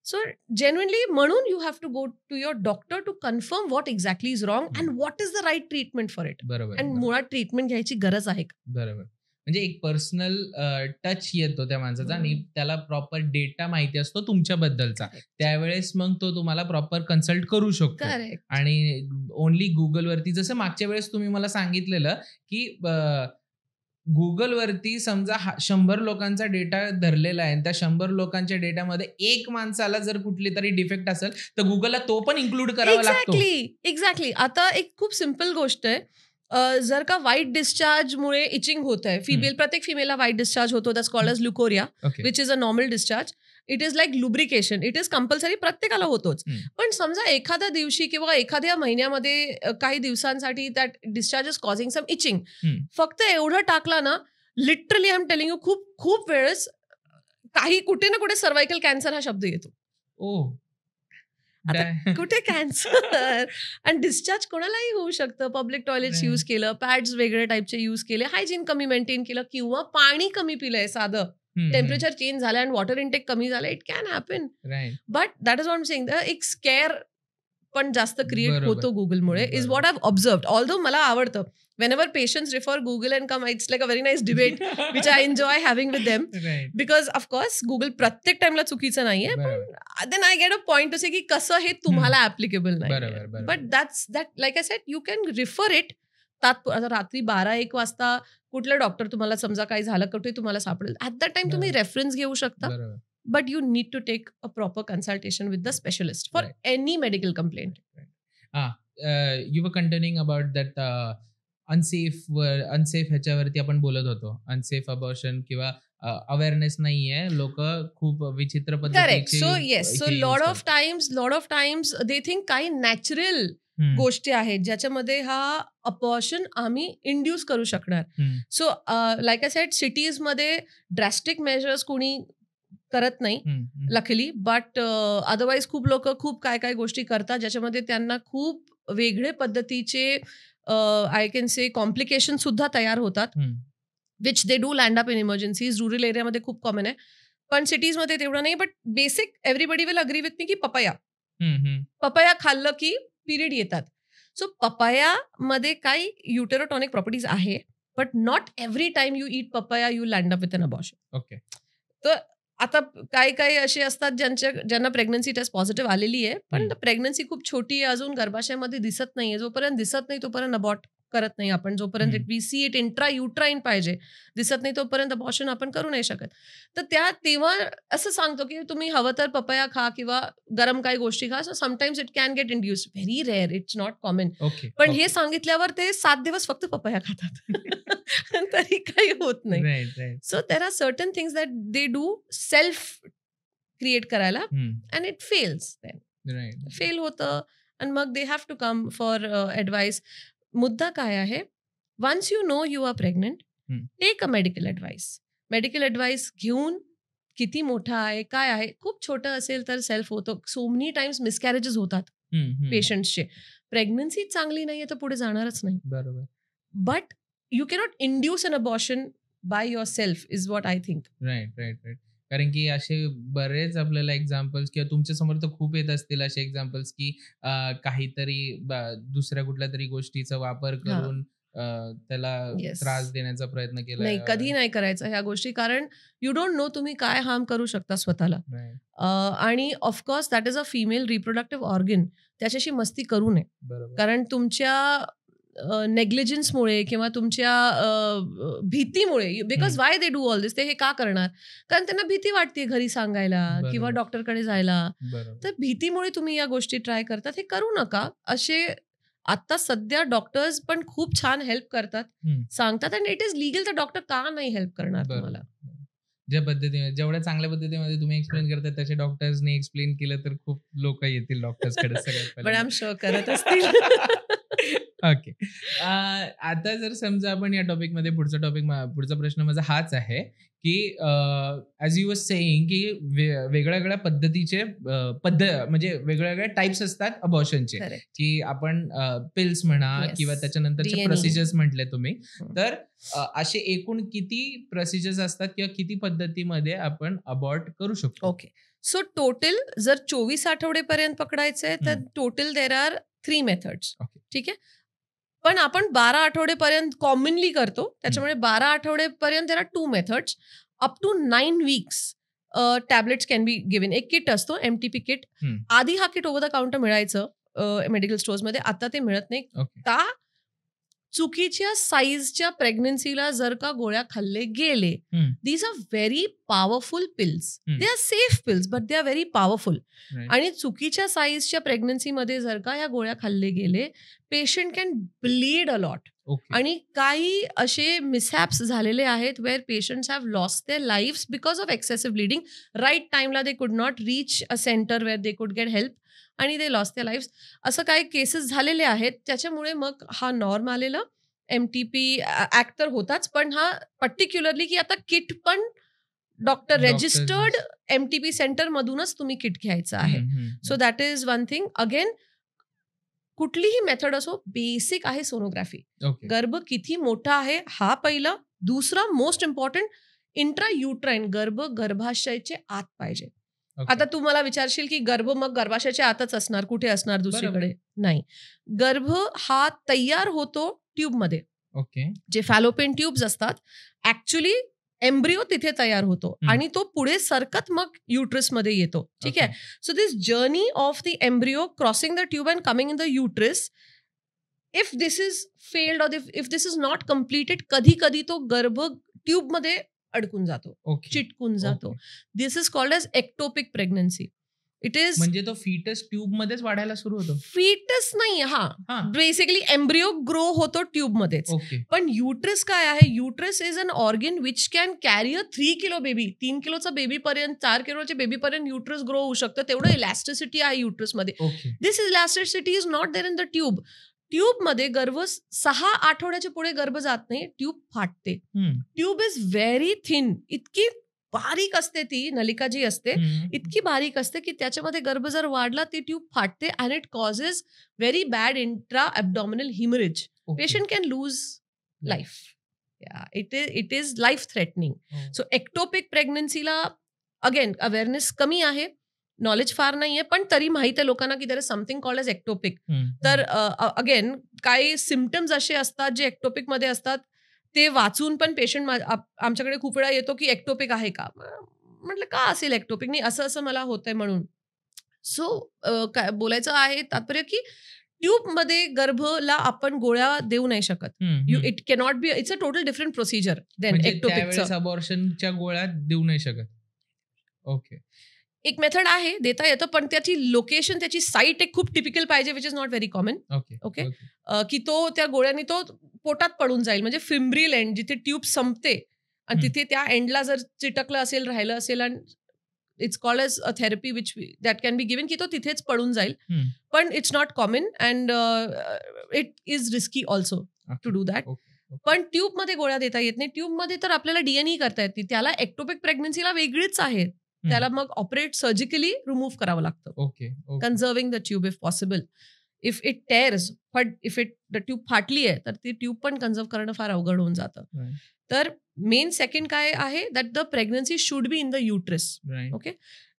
So genuinely म्हणून you have to go to your doctor to confirm what exactly is wrong and what is the right treatment for it. बरोबर. And बरोबर. मुळात treatment घ्यायची गरज आहे का? बरोबर. म्हणजे एक पर्सनल टच येतो त्या माणसाचा आणि त्याला प्रॉपर डेटा माहिती असतो तुमच्याबद्दलचा, त्यावेळेस मग तो तुम्हाला प्रॉपर कन्सल्ट करू शकतो. करेक्ट. आणि ओनली गुगलवरती, जसं मागच्या वेळेस तुम्ही मला सांगितलेलं की गुगलवरती समजा 100 लोकांचा डेटा धरलेला आहे आणि त्या 100 लोकांच्या डेटामध्ये एक माणसाला जर कुठली तरी डिफेक्ट असेल तर गुगलला तो पण इन्क्लूड करावा लागतो. एक्झॅक्टली. आता एक खूप सिम्पल गोष्ट आहे, जर का व्हाईट डिस्चार्जमुळे इचिंग होत आहे, प्रत्येक फिमेलला व्हाईट डिस्चार्ज होतो, that's called as leucorrhoea, okay. Which is a normal discharge. It is like lubrication, it is compulsory, प्रत्येकाला होतोच. पण समजा एखाद्या दिवशी किंवा एखाद्या महिन्यामध्ये काही दिवसांसाठी that discharge is causing some itching, फक्त एवढं टाकला ना, literally I am telling you, खूप खूप वेळेस काही कुठे ना कुठे सर्वायकल कॅन्सर हा शब्द येतो. ओ, आता कुठे कॅन्सर आणि डिस्चार्ज कोणालाही होऊ शकतं. पब्लिक टॉयलेट्स यूज केलं, पॅड्स वेगळ्या टाईपचे यूज केले, हायजीन कमी मेंटेन केलं, किंवा पाणी कमी पिलंय, साधं टेम्परेचर चेंज झालं आणि वॉटर इनटेक कमी झालं, it can happen. But that is what I am saying, एक स्केअर पण जास्त क्रिएट होतो गुगलमुळे, is what I have observed. Although मला आवडतं, whenever patients refer Google and come, it's like a very nice debate which I enjoy having with them. Right. Because of course Google प्रत्येक टाइमला चुकीचं नाहीये, पण then I get a point to say की कसं हे तुम्हाला ऍप्लिकेबल नाही. But that's that, like I said, you can refer it. आता रात्री 12-1 वाजता कुठलं डॉक्टर तुम्हाला समजा काही झालं, कुठे तुम्हाला सापडेल, ऍट दॅट टाइम तुम्ही रेफरन्स घेऊ शकता. But you need to take a proper consultation with the specialist for any medical complaint. You were continuing about that unsafe ह्याच्यावरती आपण बोलत होतो, अनसेफ अबॉर्शन किंवा अवेअरनेस नाहीये, लोक खूप विचित्र पद्धतीचे. Correct. So yes, so lot of times they think काही नॅचरल गोष्टी आहेत ज्याच्यामध्ये हा अबॉर्शन आम्ही इंड्यूस करू शकणार. सो लाईक आय सेड, सिटीजमध्ये ड्रॅस्टिक मेजर्स कोणी करत नाही लकीली, बट अदरवाईज खूप लोक खूप काय काय गोष्टी करतात ज्याच्यामध्ये त्यांना खूप वेगळे पद्धतीचे आय कॅन से कॉम्प्लिकेशन सुद्धा तयार होतात, which they do land up in emergencies. Rural एरियामध्ये खूप कॉमन आहे, पण सिटीजमध्ये तेवढं नाही. But basic everybody will agree with me की पपया खाल्लं की पिरियड येतात. सो पपयामध्ये काही युटेरोटॉनिक प्रॉपर्टीज आहे, but not every time you eat papaya you land up with an abortion. Okay. तर आता काही असे असतात ज्यांना प्रेग्नन्सी टेस्ट पॉझिटिव्ह आलेली आहे, पण प्रेग्नन्सी खूप छोटी आहे, अजून गर्भाशयामध्ये दिसत नाहीये. जोपर्यंत दिसत नाही तोपर्यंत अबॉर्ट करत नाही आपण. जोपर्यंत वी सी इट इंट्रा युट्राईन पाहिजे, दिसत नाही तोपर्यंत अबॉर्शन आपण करू नाही शकत. तर तेव्हा असं सांगतो की तुम्ही हवं तर पपया खा किंवा गरम काही गोष्टी खा. So sometimes it can get induce, very rare, it's not common. पण हे सांगितल्यावर ते 7 दिवस फक्त पपया खातात. तरी काही होत नाही. So there are certain things that they do self create करायला, अँड इट फेल्स. फेल होतं आणि मग they have to come for advice. मुद्दा काय आहे, once you know you are pregnant, take a medical advice. Medical advice घेऊन किती मोठा आहे, काय आहे, खूप छोटं असेल तर सेल्फ होतं. सो मेनी टाइम्स मिसकॅरेजेस होतात पेशंट्सचे. प्रेग्नन्सी चांगली नाहीये तर पुढे जाणारच नाही. बरोबर. But you cannot induce an abortion by your self is what I think. Right. कारण की असे बरेच आपल्याला एक्झाम्पल्स किंवा तुमच्या समोर तर खूप येत असतील असे एक्झाम्पल्स की काहीतरी दुसऱ्या कुठल्या तरी गोष्टीचा वापर करून त्याला त्रास देण्याचा प्रयत्न केला. नाही, कधी नाही करायचं ह्या गोष्टी, कारण यू डोंट नो तुम्ही काय हार्म करू शकता स्वतःला. आणि of course that is a female reproductive organ, त्याच्याशी मस्ती करू नये. कारण तुमच्या नेग्लिजन्समुळे किंवा तुमच्या भीतीमुळे, because why they do all this, ते हे का करणार? कारण त्यांना भीती वाटते घरी सांगायला किंवा डॉक्टरकडे जायला. तर भीतीमुळे तुम्ही या गोष्टी ट्राय करतात, हे करू नका. असे आता सध्या डॉक्टर्स पण खूप छान हेल्प करतात, सांगतात, अँड इट इज लिगल. तर डॉक्टर का नाही हेल्प करणार तुम्हाला? ज्या पद्धतीने, जेवढ्या चांगल्या पद्धतीमध्ये तुम्ही एक्सप्लेन करताय त्याच्या डॉक्टर्सने एक्सप्लेन केलं तर खूप लोक येतील डॉक्टर्सकडे सगळ्यात. पण आय एम शुअर करत असतील. ओके. आता जर समजा आपण या टॉपिकमध्ये पुढचा प्रश्न माझा हाच आहे की ॲज यू वॉज सेईंग की वेगळ्या पद्धतीचे म्हणजे वेगवेगळ्या टाइप्स असतात अबॉर्शनचे, की आपण पिल्स म्हणा किंवा त्याच्यानंतरचे प्रोसिजर्स म्हटले तुम्ही. तर असे एकूण किती प्रोसिजर्स असतात किंवा किती पद्धतीमध्ये आपण अबॉर्ट करू शकतो? ओके. सो टोटल जर 24 आठवडेपर्यंत पकडायचंय तर टोटल देर आर 3 मेथड्स. ठीक आहे. पण आपण 12 आठवडेपर्यंत कॉमनली करतो, त्याच्यामुळे 12 आठवडेपर्यंत there are 2 methods. Up to 9 weeks tablets can be given. एक किट असतो, MTP किट. आधी हा किट ओव्हर द काउंटर मिळायचं मेडिकल स्टोअर्समध्ये, आता ते मिळत नाही. का? चुकीच्या साईजच्या प्रेग्नन्सीला जर का गोळ्या खाल्ले गेले, these are very powerful pills. They are safe pills but they are very powerful. आणि चुकीच्या साईजच्या प्रेग्नन्सीमध्ये जर का या गोळ्या खाल्ले गेले, patient can bleed a lot. आणि काही असे मिसहॅप्स झालेले आहेत where patients have lost their lifes because of excessive bleeding. Right टाइमला they could not reach a centre where they could get help आणि दे लॉस्ट देअर लाईफ्स. असं काही cases झालेले आहेत. त्याच्यामुळे मग हा नॉर्म आलेला MTP ऍक्ट तर होताच, पण हा पर्टिक्युलरली की आता किट पण डॉक्टर रजिस्टर्ड MTP सेंटर मधूनच तुम्ही किट घ्यायचं आहे. So that is one thing. Again, कुठलीही मेथड असो, बेसिक आहे सोनोग्राफी. गर्भ किती मोठा आहे हा पहिला. दुसरा मोस्ट इम्पॉर्टंट, इंट्रा युट्राईन, गर्भाशयाचे आत पाहिजे. आता तू मला विचारशील की गर्भ मग गर्भाशयाच्या आतच असणार, कुठे असणार दुसरीकडे? नाही. गर्भ हा तयार होतो ट्यूबमध्ये. जे फॅलोपियन ट्यूब्स असतात, ऍक्च्युली एम्ब्रिओ तिथे तयार होतो आणि तो पुढे सरकत मग युट्रसमध्ये येतो. ठीक आहे. So this journey of the embryo crossing the tube and coming in the uterus, if this is failed or if this is not completed, कधी कधी तो गर्भ ट्यूबमध्ये अडकून जातो, चिटकून जातो. This is called as ectopic pregnancy. It is, म्हणजे तो फीटस ट्यूब मध्येच वाढायला सुरू होतो. फीटस नाही, हा बेसिकली एम्ब्रिओ ग्रो होतो ट्यूब मध्येच. पण युट्रस काय आहे? Uterus is an organ which can carry a 3 kilo baby. 3 किलोचा बेबी पर्यंत, 4 किलोच्या बेबी पर्यंत युट्रस ग्रो होऊ शकतं. तेवढं इलॅस्टिसिटी आहे युट्रसमध्ये. This elasticity is not there in the tube. ट्यूबमध्ये गर्भ 6 आठवड्याच्या पुढे गर्भ जात नाही, ट्यूब फाटते. Tube is very thin. इतकी बारीक असते ती नलिका जी असते, इतकी बारीक असते की त्याच्यामध्ये गर्भ जर वाढला ती ट्यूब फाटते and it causes very bad intra abdominal haemorrhage. Patient can lose life. It is life threatening. So ectopic प्रेग्नन्सीला अगेन अवेअरनेस कमी आहे, नॉलेज फार नाहीये, पण तरी माहित आहे लोकांना की there is something called as ectopic. तर अगेन काही सिम्पटम्स असे असतात जे एक्टोपिक मध्ये असतात. ते वाचून पण पेशंट आमच्याकडे खूप वेळा येतो की एक्टोपिक आहे का, म्हटलं का असेल एक्टोपिक, नाही असं असं मला होतंय म्हणून. सो काय बोलायचं आहे तात्पर्य की ट्यूबमध्ये गर्भला आपण गोळ्या देऊ नाही शकत. It cannot be, it's a total different procedure than एक्टोपिकचं. अबॉर्शनच्या गोळ्या देऊ नाही शकत. ओके. एक मेथड आहे, देता येतं, पण त्याची लोकेशन, त्याची साईट एक खूप टिपिकल पाहिजे, which is not very common. Okay. की तो त्या गोळ्यानी तो पोटात पडून जाईल, म्हणजे फिम्ब्रिल एंड जिथे ट्यूब संपते आणि तिथे त्या एंडला जर चिटकलं असेल, राहिलं असेल, आणि it's called as a therapy which that can be given, की तो तिथेच पडून जाईल. पण it's not common and it is risky also to do that. पण ट्यूबमध्ये गोळ्या देता येत नाही. ट्यूबमध्ये तर आपल्याला डीएनई करता येते, त्याला एक्टोपिक प्रेग्नन्सीला वेगळीच आहे. त्याला मग ऑपरेट सर्जिकली रिमूव्ह करावं लागतं. Okay. Conserving the tube if possible. If it tears, but if it the tube फाटली आहे तर ती ट्यूब पण कन्झर्व करणं फार अवघड होऊन जातं. तर मेन सेकंड काय आहे, that the pregnancy should be in the uterus. Okay.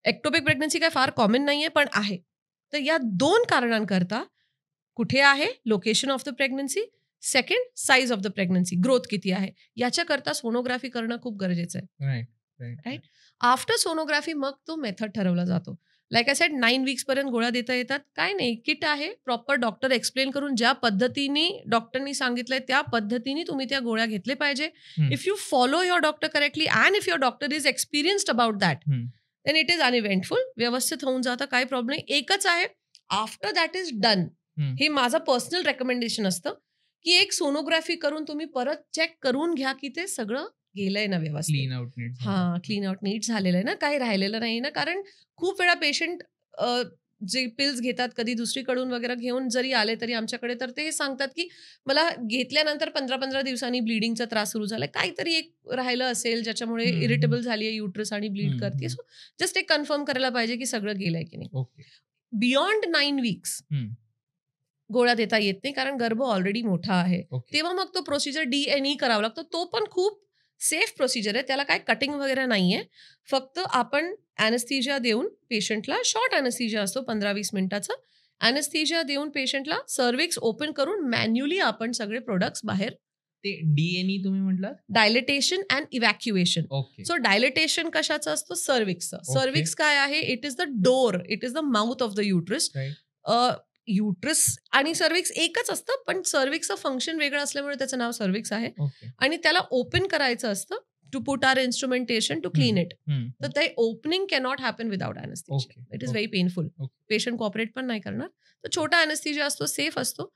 Ectopic pregnancy काय फार कॉमन नाहीये, पण आहे. तर या 2 कारणांकरता, कुठे आहे location of the pregnancy, second size of the pregnancy, growth किती आहे, याच्याकरता सोनोग्राफी करणं खूप गरजेचं आहे. राईट. आफ्टर सोनोग्राफी मग तो मेथड ठरवला जातो. लाईक आय सेड 9 वीक्स पर्यंत गोळ्या देता येतात. काय नाही, किट आहे, प्रॉपर डॉक्टर एक्सप्लेन करून ज्या पद्धतीने डॉक्टरनी सांगितलंय त्या पद्धतीने तुम्ही त्या गोळ्या घेतले पाहिजे. If you follow your doctor correctly and if your doctor is experienced about that, then it is uneventful. व्यवस्थित होऊन जातं, काही प्रॉब्लेम नाही. एकच आहे, आफ्टर दॅट इज डन, हे माझं पर्सनल रेकमेंडेशन असतं की एक सोनोग्राफी करून तुम्ही परत चेक करून घ्या की ते सगळं गेलंय ना व्यवस्थित, क्लीन आउट नीट झालेलं आहे ना, काही राहिलेलं नाही ना. कारण खूप वेळा पेशंट जे पिल्स घेतात, कधी दुसरीकडून वगैरे घेऊन जरी आले तरी आमच्याकडे, तर ते सांगतात की मला घेतल्यानंतर 15-15 दिवसांनी ब्लिडिंगचा त्रास सुरू झालाय, काहीतरी एक राहिलं असेल ज्याच्यामुळे इरिटेबल झाली आहे युट्रस आणि ब्लीड करते. सो जस्ट एक कन्फर्म करायला पाहिजे की सगळं गेलंय की नाही. बियॉन्ड 9 वीक्स गोळ्या देता येत नाही, कारण गर्भ ऑलरेडी मोठा आहे. तेव्हा मग तो प्रोसिजर डीएनई करावा लागतो. तो पण खूप सेफ प्रोसिजर आहे, त्याला काय कटिंग वगैरे नाहीये. फक्त आपण ॲनेस्थीजिया देऊन पेशंटला, शॉर्ट ॲनेस्थीजिया असतो 15-20 मिनिटाचा, ॲनेस्थीजिया देऊन पेशंटला सर्विक्स ओपन करून मॅन्युअली आपण सगळे प्रोडक्ट्स बाहेर. ते डीएनई तुम्ही म्हटलं, dilatation and evacuation. So dilatation कशाचं असतं, सर्विक्सचं. सर्विक्स काय आहे, it is the door, it is the mouth of the uterus. Uterus आणि सर्विक्स एकच असतं, पण सर्विक्सचं फंक्शन वेगळं असल्यामुळे त्याचं नाव सर्विक्स आहे. आणि त्याला ओपन करायचं असतं to put our instrumentation to clean it. तर ते opening cannot happen without anaesthesia. It is very painful. Patient cooperate पण नाही करणार. तर छोटा ॲनेस्थीजिया असतो, सेफ असतो,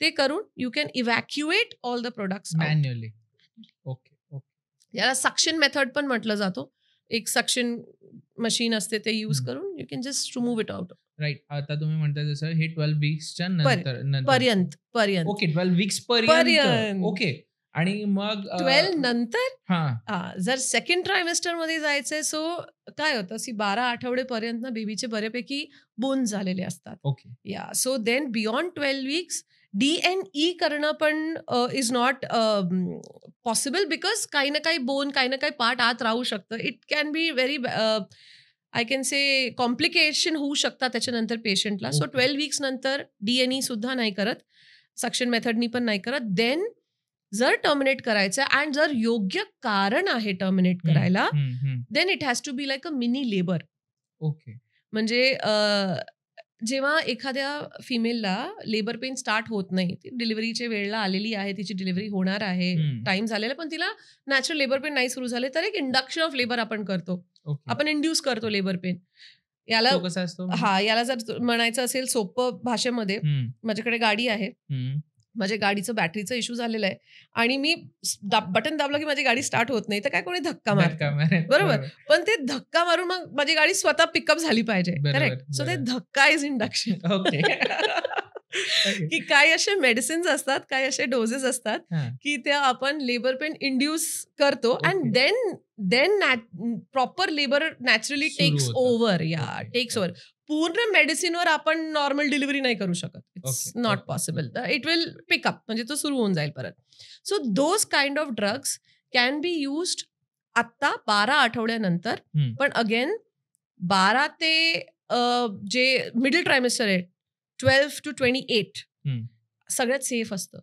ते करून you can evacuate all the products manually. याला सक्शन मेथड पण म्हटलं जातो. एक सक्शन मशीन असते, ते यूज करून you can just remove it out. Right. आता तुम्ही म्हणताय जसं हे 12 वीक्सच्या नंतर पर्यंत. ओके, 12 वीक्स पर्यंत. ओके. आणि मग 12 नंतर जर सेकंड ट्रायमेस्टर मध्ये जायचंय, सो काय होतं, 12 आठवडेपर्यंत ना बेबीचे बऱ्यापैकी बोन्स झालेले असतात. Okay. Yeah so then beyond 12 weeks DNE करणं पण इज नॉट पॉसिबल, बिकॉज काही ना काही बोन, काही ना काही पार्ट आत राहू शकतं. It can be very I can say complication होऊ शकतात त्याच्यानंतर पेशंटला. सो 12 वीक्स नंतर डीएनई सुद्धा नाही करत, सक्शन मेथडनी पण नाही करत. देन जर टर्मिनेट करायचं अँड जर योग्य कारण आहे टर्मिनेट करायला, then it has to be like a mini labour. Okay. म्हणजे जेव्हा एखाद्या फिमेलला लेबर पेन स्टार्ट होत नाही, ती डिलिव्हरीच्या वेळेला आलेली आहे, तिची डिलिव्हरी होणार आहे, टाइम झालेला, पण तिला नॅचरल लेबर पेन नाही सुरू झाले, तर एक इंडक्शन ऑफ लेबर आपण करतो. आपण इंड्यूस करतो लेबर पेन. याला याला जर म्हणायचं असेल सोपं भाषेमध्ये, माझ्याकडे गाडी आहे, माझ्या गाडीचं बॅटरीचं इश्यू झालेला आहे आणि मी बटन दाबलं की माझी गाडी स्टार्ट होत नाही, तर काय कोणी धक्का मारतं, बरोबर. पण ते धक्का मारून मग माझी गाडी स्वतः पिकअप झाली पाहिजे, करेक्ट. सो ते धक्का इज इंडक्शन. की काही असे मेडिसिन्स असतात, काही असे डोसेस असतात की त्या आपण लेबर पेन इंड्यूस करतो and then proper labour naturally takes over. Takes over. पूर्ण मेडिसिनवर आपण नॉर्मल डिलिव्हरी नाही करू शकत. It's not possible. It will pick up, म्हणजे तो सुरू होऊन जाईल परत. So those kind of drugs can be used आत्ता 12 आठवड्यानंतर. पण अगेन 12 ते जे मिडल ट्रायमेस्टर आहे 12 to 28 सगळ्यात सेफ असतं.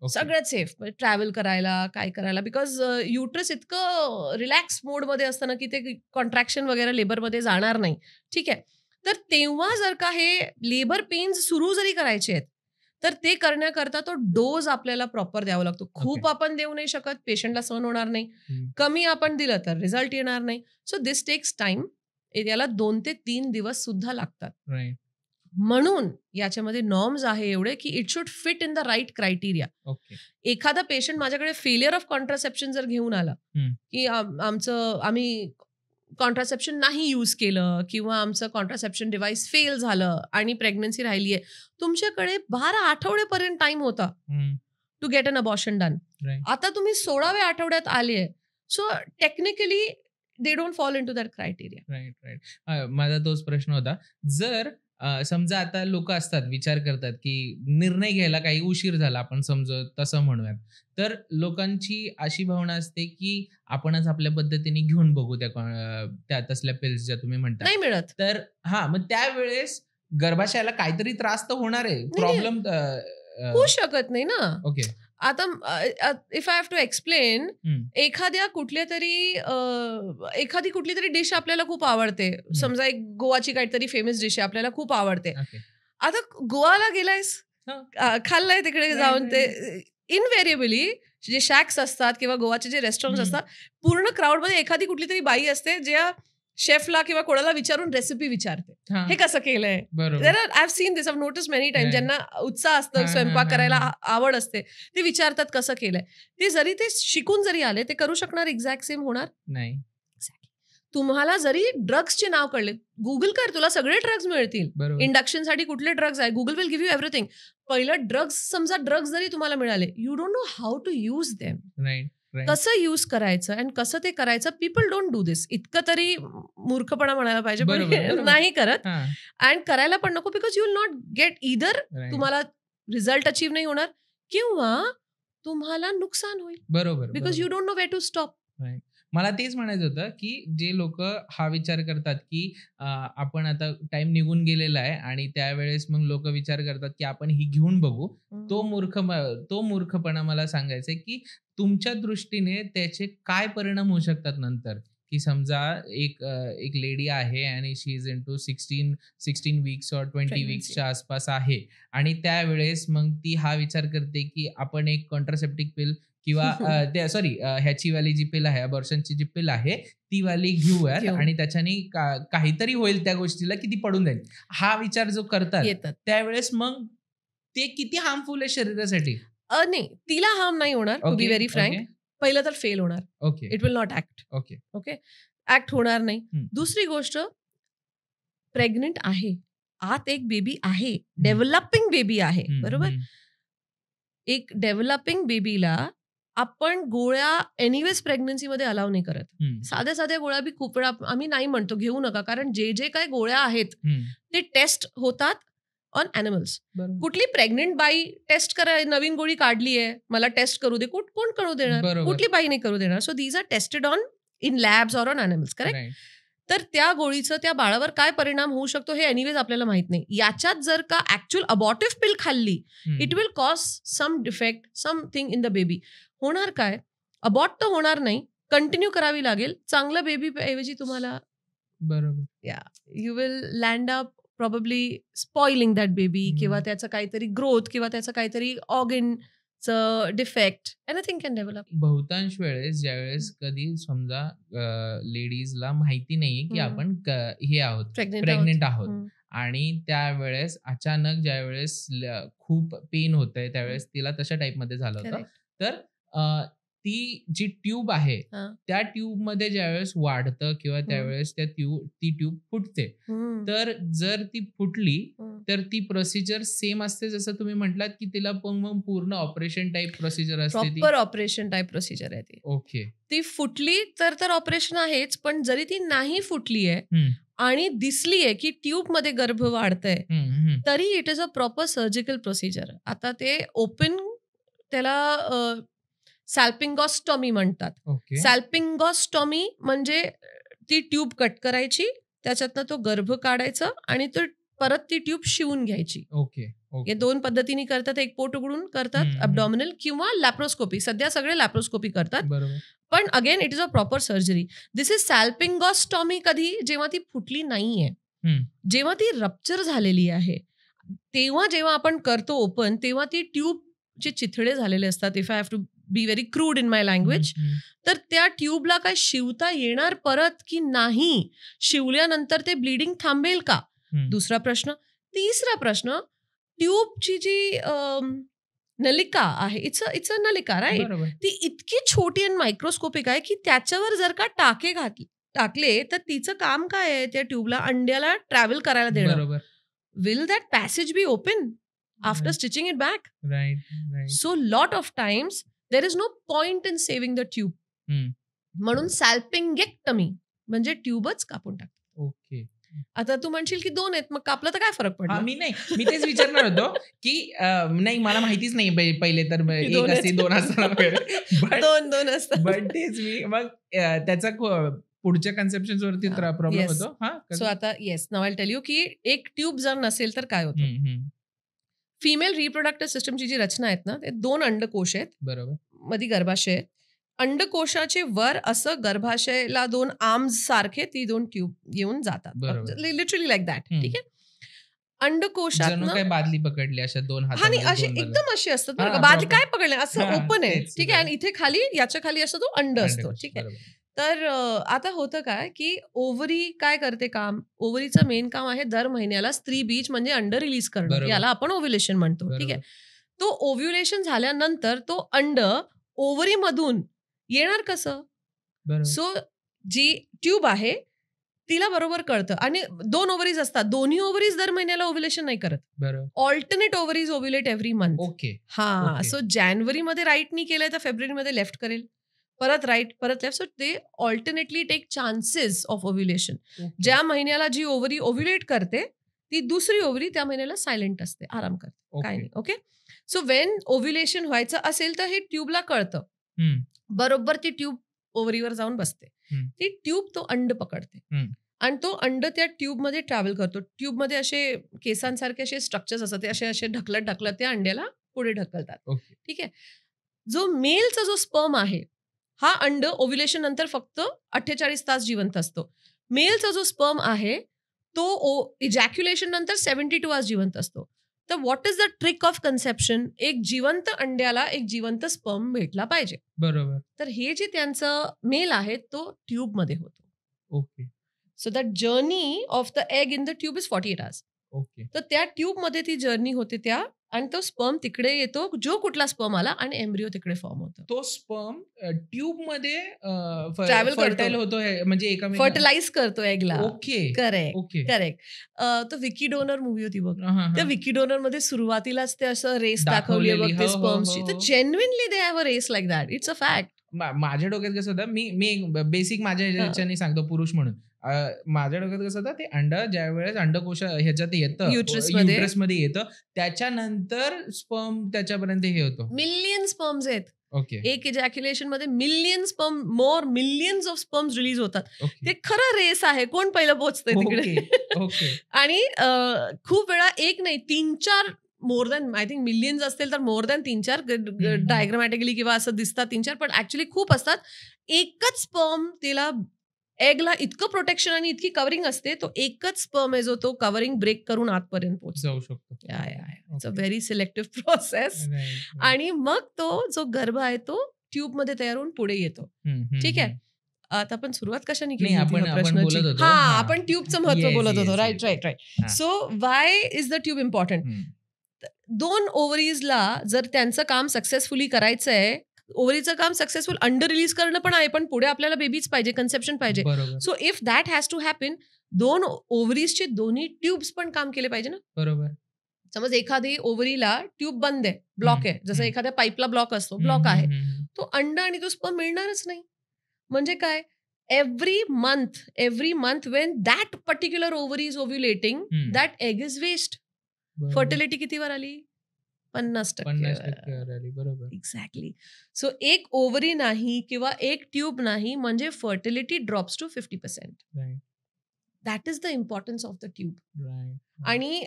सगळ्यात सेफ ट्रॅव्हल करायला, काय करायला, बिकॉज युट्रस इतकं रिलॅक्स मोडमध्ये असतं ना की ते कॉन्ट्रॅक्शन वगैरे लेबरमध्ये जाणार नाही. ठीक आहे, तर तेव्हा जर का हे लेबर पेन्स सुरू जरी करायचे आहेत तर ते करण्याकरता तो डोज आपल्याला प्रॉपर द्यावा लागतो. खूप आपण देऊ नाही शकत, पेशंटला सहन होणार नाही. कमी आपण दिलं तर रिझल्ट येणार नाही. So this takes time. याला 2 ते 3 दिवस सुद्धा लागतात. म्हणून याच्यामध्ये नॉर्म्स आहे एवढे की it should fit in the right criteria. एखादा पेशंट माझ्याकडे फेलियर ऑफ कॉन्ट्रासेप्शन जर घेऊन आला की आम्ही कॉन्ट्रासेप्शन नाही यूज केलं किंवा आमचं कॉन्ट्रासेप्शन डिव्हाइस फेल झालं आणि प्रेग्नन्सी राहिली आहे, तुमच्याकडे 12 आठवड्यापर्यंत टाइम होता to get an abortion done. आता तुम्ही 16व्या आठवड्यात आले, so technically they don't fall into that criteria. Right. माझा तोच प्रश्न होता. जर समजा आता लोक असतात, विचार करतात की निर्णय घ्यायला काही उशीर झाला, आपण समजू तसं म्हणूयात, तर लोकांची अशी भावना असते की आपणच आपल्या पद्धतीने घेऊन बघू त्या तसल्या पिल्स ज्या तुम्ही म्हणता, नाही मिळत. तर मग त्यावेळेस गर्भाशयाला काहीतरी त्रास तर होणार आहे, प्रॉब्लेम होऊ शकत नाही ना. ओके. आता if I have to explain, एखादी कुठली तरी डिश आपल्याला खूप आवडते. समजा एक गोवाची काहीतरी फेमस डिश आहे, आपल्याला खूप आवडते. आता गोवाला गेलायस, खाल्लाय तिकडे जाऊन, ते इनव्हेरिएबली जे शॅक्स असतात किंवा गोवाचे जे रेस्टॉरंट असतात, पूर्ण क्राऊडमध्ये एखादी कुठली तरी बाई असते ज्या शेफला किंवा कोणाला विचारून रेसिपी विचारते, हे कसं केलंय. I have seen this, I have notice many time. ज्यांना उत्साह असतो, स्वयंपाक करायला आवड असते, ते विचारतात कसं केलंय. ते जरी ते शिकून जरी आले, ते करू शकणार एक्झॅक्ट सेम होणार नाही. तुम्हाला जरी ड्रग्सचे नाव कळले, गुगल कर, तुला सगळे ड्रग्स मिळतील. इंडक्शनसाठी कुठले ड्रग्स आहे, Google will give you everything. पहिलं समजा ड्रग्स जरी तुम्हाला मिळाले, you don't know how to use them, कसं यूज करायचं आणि कसं ते करायचं. People don't do this. इतकं तरी मूर्खपणा म्हणायला पाहिजे, पण नाही करत. अँड करायला पण नको, because you will not get either, तुम्हाला रिझल्ट अचीव्ह नाही होणार किंवा तुम्हाला नुकसान होईल. बरोबर, because you don't know where to stop. मला तेच म्हणायचं होतं की जे लोक हा विचार करतात की आपण आता टाइम निघून गेलेला आहे आणि त्यावेळेस मग लोक विचार करतात की आपण ही घेऊन बघू, तो मूर्खपणा मला सांगायचंय की तुमच्या दृष्टीने त्याचे काय परिणाम होऊ शकतात नंतर. की समजा एक लेडी आहे आणि शी इज इन टू 16 वीक्स और 20 वीक्सच्या आसपास आहे आणि त्यावेळेस मग ती हा विचार करते की आपण एक कॉन्ट्रासेप्टिक पिल किंवा ह्याची वाली जी पिल आहे, अबॉर्शनची जी पिल आहे, ती वाली घेऊयात आणि त्याच्याने काहीतरी होईल त्या गोष्टीला की ती पडून जाईल. हा विचार जो करतात त्यावेळेस मग ते किती हार्मफुल आहे शरीरासाठी. नाही, तिला हार्म नाही होणार, टू बी व्हेरी फ्रँक. पहिलं तर फेल होणार. It will not act. Okay, act होणार नाही. दुसरी गोष्ट, प्रेग्नेंट आहे, आत एक बेबी आहे, डेव्हलपिंग बेबी आहे, बरोबर. एक डेव्हलपिंग बेबीला आपण गोळ्या एनिवेज प्रेग्नन्सीमध्ये अलाव नाही करत. साध्या गोळ्या बी खूप वेळा आम्ही नाही म्हणतो घेऊ नका, कारण जे काय गोळ्या आहेत ते टेस्ट होतात ऑन ॲनिमल्स. कुठली प्रेग्नेंट बाई टेस्ट करा, नवीन गोळी काढली आहे, मला टेस्ट करू दे, कोण करू देणार, कुठली बाई नाही करू देणार. So these are tested on in labs or on animals, correct. तर त्या गोळीचं त्या बाळावर काय परिणाम होऊ शकतो हे एनिवेज आपल्याला माहित नाही. याच्यात जर का ऍक्च्युअल अबॉर्टिव्ह पिल खाल्ली, it will cause some defect, something in the baby. होणार काय, अबॉर्ट तर होणार नाही, कंटिन्यू करावी लागेल. चांगलं बेबी ऐवजी तुम्हाला, बरोबर, you will land up probably spoiling that baby, किंवा त्याचं काहीतरी ग्रोथ किंवा त्याचं काहीतरी ऑर्गनचं डिफेक्ट, एनिथिंग कॅन डेव्हलप. बहुतांश वेळेस ज्यावेळेस कधी समजा लेडीजला माहिती नाहीये की आपण हे आहोत, प्रेग्नेंट आहोत, आणि त्यावेळेस अचानक ज्यावेळेस खूप पेन होत आहे, त्यावेळेस तिला तशा टाईपमध्ये झालं होतं. तर ती जी ट्यूब आहे त्या ट्यूब मध्ये ज्यावेळेस वाढतं किंवा त्यावेळेस ती ट्यूब फुटते. तर जर ती फुटली तर ती प्रोसिजर सेम असते जसं तुम्ही म्हटलात की तिला मग पूर्ण ऑपरेशन टाईप प्रोसिजर असते, प्रॉपर ऑपरेशन टाईप प्रोसिजर आहे ती. ओके. ती फुटली तर ऑपरेशन आहेच, पण जरी ती नाही फुटली आहे आणि दिसलीये की ट्यूब मध्ये गर्भ वाढतंय, तरी it is a proper surgical procedure. आता ते ओपन, त्याला सॅल्पिंगॉस्टॉमी म्हणतात. सॅल्पिंगॉस्टॉमी म्हणजे ती ट्यूब कट करायची, त्याच्यातनं तो गर्भ काढायचा आणि तो परत ती ट्यूब शिवून घ्यायची. ओके हे 2 पद्धतीने करतात. एक पोट उघडून करतात अबडॉमिनल किंवा लॅप्रोस्कोपी. सध्या सगळे लॅप्रोस्कोपी करतात. बरोबर. पण again it is a proper surgery. This is salpingostomy कधी, जेव्हा ती फुटली नाहीये, जेव्हा ती रप्चर झालेली आहे, तेव्हा जेव्हा आपण करतो ओपन, तेव्हा ती ट्यूबचे चिथडे झालेले असतात. If I have to be very crude in my language, तर त्या ट्यूबला काय शिवता येणार परत की नाही? शिवल्यानंतर ते ब्लिडिंग थांबेल का? दुसरा प्रश्न. तिसरा प्रश्न, ट्यूबची जी नलिका आहे, इट्स अ नलिका, राईट? ती इतकी छोटी आणि मायक्रोस्कोपिक आहे की त्याच्यावर जर का टाकले तर तिचं काम काय आहे? त्या ट्यूबला, अंड्याला ट्रॅव्हल करायला देणं. Will that passage be open after stitching it back? So lot of times there is no point in saving the tube. म्हणून सॅल्पिंगेक्टमी म्हणजे ट्यूबच कापून टाकतात. ओके. आता तू म्हणशील की 2 आहेत, मग कापलं तर काय फरक पडला? मी तेच विचारणार होतो की नाही, मला माहितीच नाही पहिले तर एक असते 2 असतात. 2 असतात. बट तेच मी मग त्याचा पुढच्या कन्सेप्शन वरती प्रॉब्लेम होतो. सो आता yes, now I tell you की एक ट्यूब जर नसेल तर काय होतं. फिमेल रिप्रोडक्टिव्ह सिस्टमची जी रचना आहेत ना, ते 2 अंडकोश आहेत. बरोबर. मध्ये गर्भाशय आहेत. अंडकोशाचे वर असं गर्भाशयाला 2 आर्म्स सारखे ती 2 ट्यूब येऊन जातात. Literally like that. ठीक आहे. अंडकोशात काय बादली पकडली अशा 2 हात, आणि अशी एकदम अशी असतात. बादली काय पकडले, असं ओपन आहे. ठीक आहे. आणि इथे खाली, याच्या खाली असं तो अंड असतो. ठीक आहे. तर आता होतं काय की ओव्हरी काय करते काम? ओव्हरीचं मेन काम आहे दर महिन्याला स्त्री बीज म्हणजे अंड रिलीज करणं. याला आपण ओव्ह्युलेशन म्हणतो. ठीक आहे. तो ओव्ह्युलेशन झाल्यानंतर तो अंड ओव्हरी मधून येणार कसं? सो जी ट्यूब आहे तिला बरोबर कळतं. आणि 2 ओव्हरीज असतात. दोन्ही ओव्हरीज दर महिन्याला ओव्ह्युलेशन नाही करत. Alternate ovaries ovulate every month. Okay. हा. सो जानेवारीमध्ये राईटनी केलंय तर फेब्रुवारीमध्ये लेफ्ट करेल, परत राईट, परत लेफ्ट. सो ते alternately take chances of ovulation. ज्या महिन्याला जी ओव्हरी ओव्ह्युलेट करते ती दुसरी ओव्हरी त्या महिन्याला सायलेंट असते, आराम करते, काय नाही. ओके. सो वेन ओव्ह्युलेशन व्हायचं असेल तर हे ट्यूबला कळतं. बरोबर ती ट्यूब ओव्हरीवर जाऊन बसते. ती ट्यूब तो अंड पकडते आणि तो अंड त्या ट्यूबमध्ये ट्रॅव्हल करतो. ट्यूबमध्ये असे केसांसारखे असे स्ट्रक्चर्स असतात, ते असे ढकलत त्या अंड्याला पुढे ढकलतात. ठीक आहे. जो मेलचा जो स्पर्म आहे, हा अंड ओव्ह्युलेशन नंतर फक्त 48 तास जिवंत असतो. मेलचा जो स्पर्म आहे तो इजॅक्युलेशन नंतर 72 तास जिवंत असतो. तर what is the trick of conception? एक जिवंत अंड्याला एक जिवंत स्पर्म भेटला पाहिजे. बरोबर. तर हे जे त्यांचं मेल आहे तो ट्यूब मध्ये होतो. Okay. So that journey of the egg in the tube is 48 hours. Okay. तर त्या ट्यूब मध्ये ती जर्नी होते त्या, आणि तो स्पर्म तिकडे येतो, जो कुठला स्पर्म आला, आणि एम्ब्रिओ तिकडे फॉर्म होतो. तो स्पर्म ट्यूब मध्ये ट्रॅव्हल फर्टाईल होतो, म्हणजे एका फर्टिलाइज करतो एगला. ओके. करेक्ट. तो विकी डोनर मूवी होती बघ. त्या विकी डोनर मध्ये सुरुवातीलाच ते असं रेस दाखवली बघ ते स्पर्मची. तर genuinely they have a race like that. It's a fact. माझ्या डोक्यात कसं होतं, मी बेसिक माझ्या ह्याच्याने सांगतो पुरुष म्हणून. माझ्या डोक्यात कसं होतं, ते अंड ज्या वेळेस अंडकोश ह्याच्यात येतं, युट्रस मध्ये येतं, त्याच्यानंतर स्पर्म त्याच्यापर्यंत हे होतं. मिलियन स्पर्म्स आहेत. ओके. एक इजॅक्युलेशन मध्ये million sperm, millions of sperms release होतात. ते खरं रेस आहे, कोण पहिलं पोहोचतंय तिकडे. आणि खूप वेळा एक नाही 3-4 more than, I think millions असतील तर मोर दॅन 3-4 डायग्रामॅटिकली किंवा असं दिसतात 3-4, पण ऍक्च्युली खूप असतात. एकच स्पर्म तिला एगला इतकं प्रोटेक्शन आणि इतकी कव्हरिंग असते, तो एकच स्पर्म आहे जो तो कव्हरिंग ब्रेक करून आतपर्यंत जाऊ शकतो. It's a very selective process. आणि मग तो जो गर्भ आहे तो ट्यूब मध्ये तयार होऊन पुढे येतो. ठीक आहे. आता आपण सुरुवात कशाने केली प्रश्नाची? आपण ट्यूबचं महत्व बोलत होतो. Right. So why is the tube important? 2 ओव्हरीजला जर त्यांचं काम सक्सेसफुली करायचं आहे, ओव्हरीचं काम सक्सेसफुल अंडर रिलीज करणं पण आहे, पण पुढे आपल्याला बेबीज पाहिजे, कन्सेप्शन पाहिजे. So if that has to happen, 2 ओव्हरीजचे दोन्ही ट्यूब्स पण काम केले पाहिजे ना. बरोबर. समज एखादी ओव्हरीला ट्यूब बंद आहे, ब्लॉक आहे, जसं एखाद्या पाईपला ब्लॉक असतो, ब्लॉक आहे, तो अंड आणि तो स्पर्म मिळणारच नाही. म्हणजे काय? Every month when that particular ovary is ovulating, that egg is waste. Fertility कितीवर आली? 50%. बरोबर. एक्झॅक्टली. सो एक ओव्हरी नाही किंवा एक ट्यूब नाही म्हणजे fertility drops to 50%. That is the importance of the tube. Right. आणि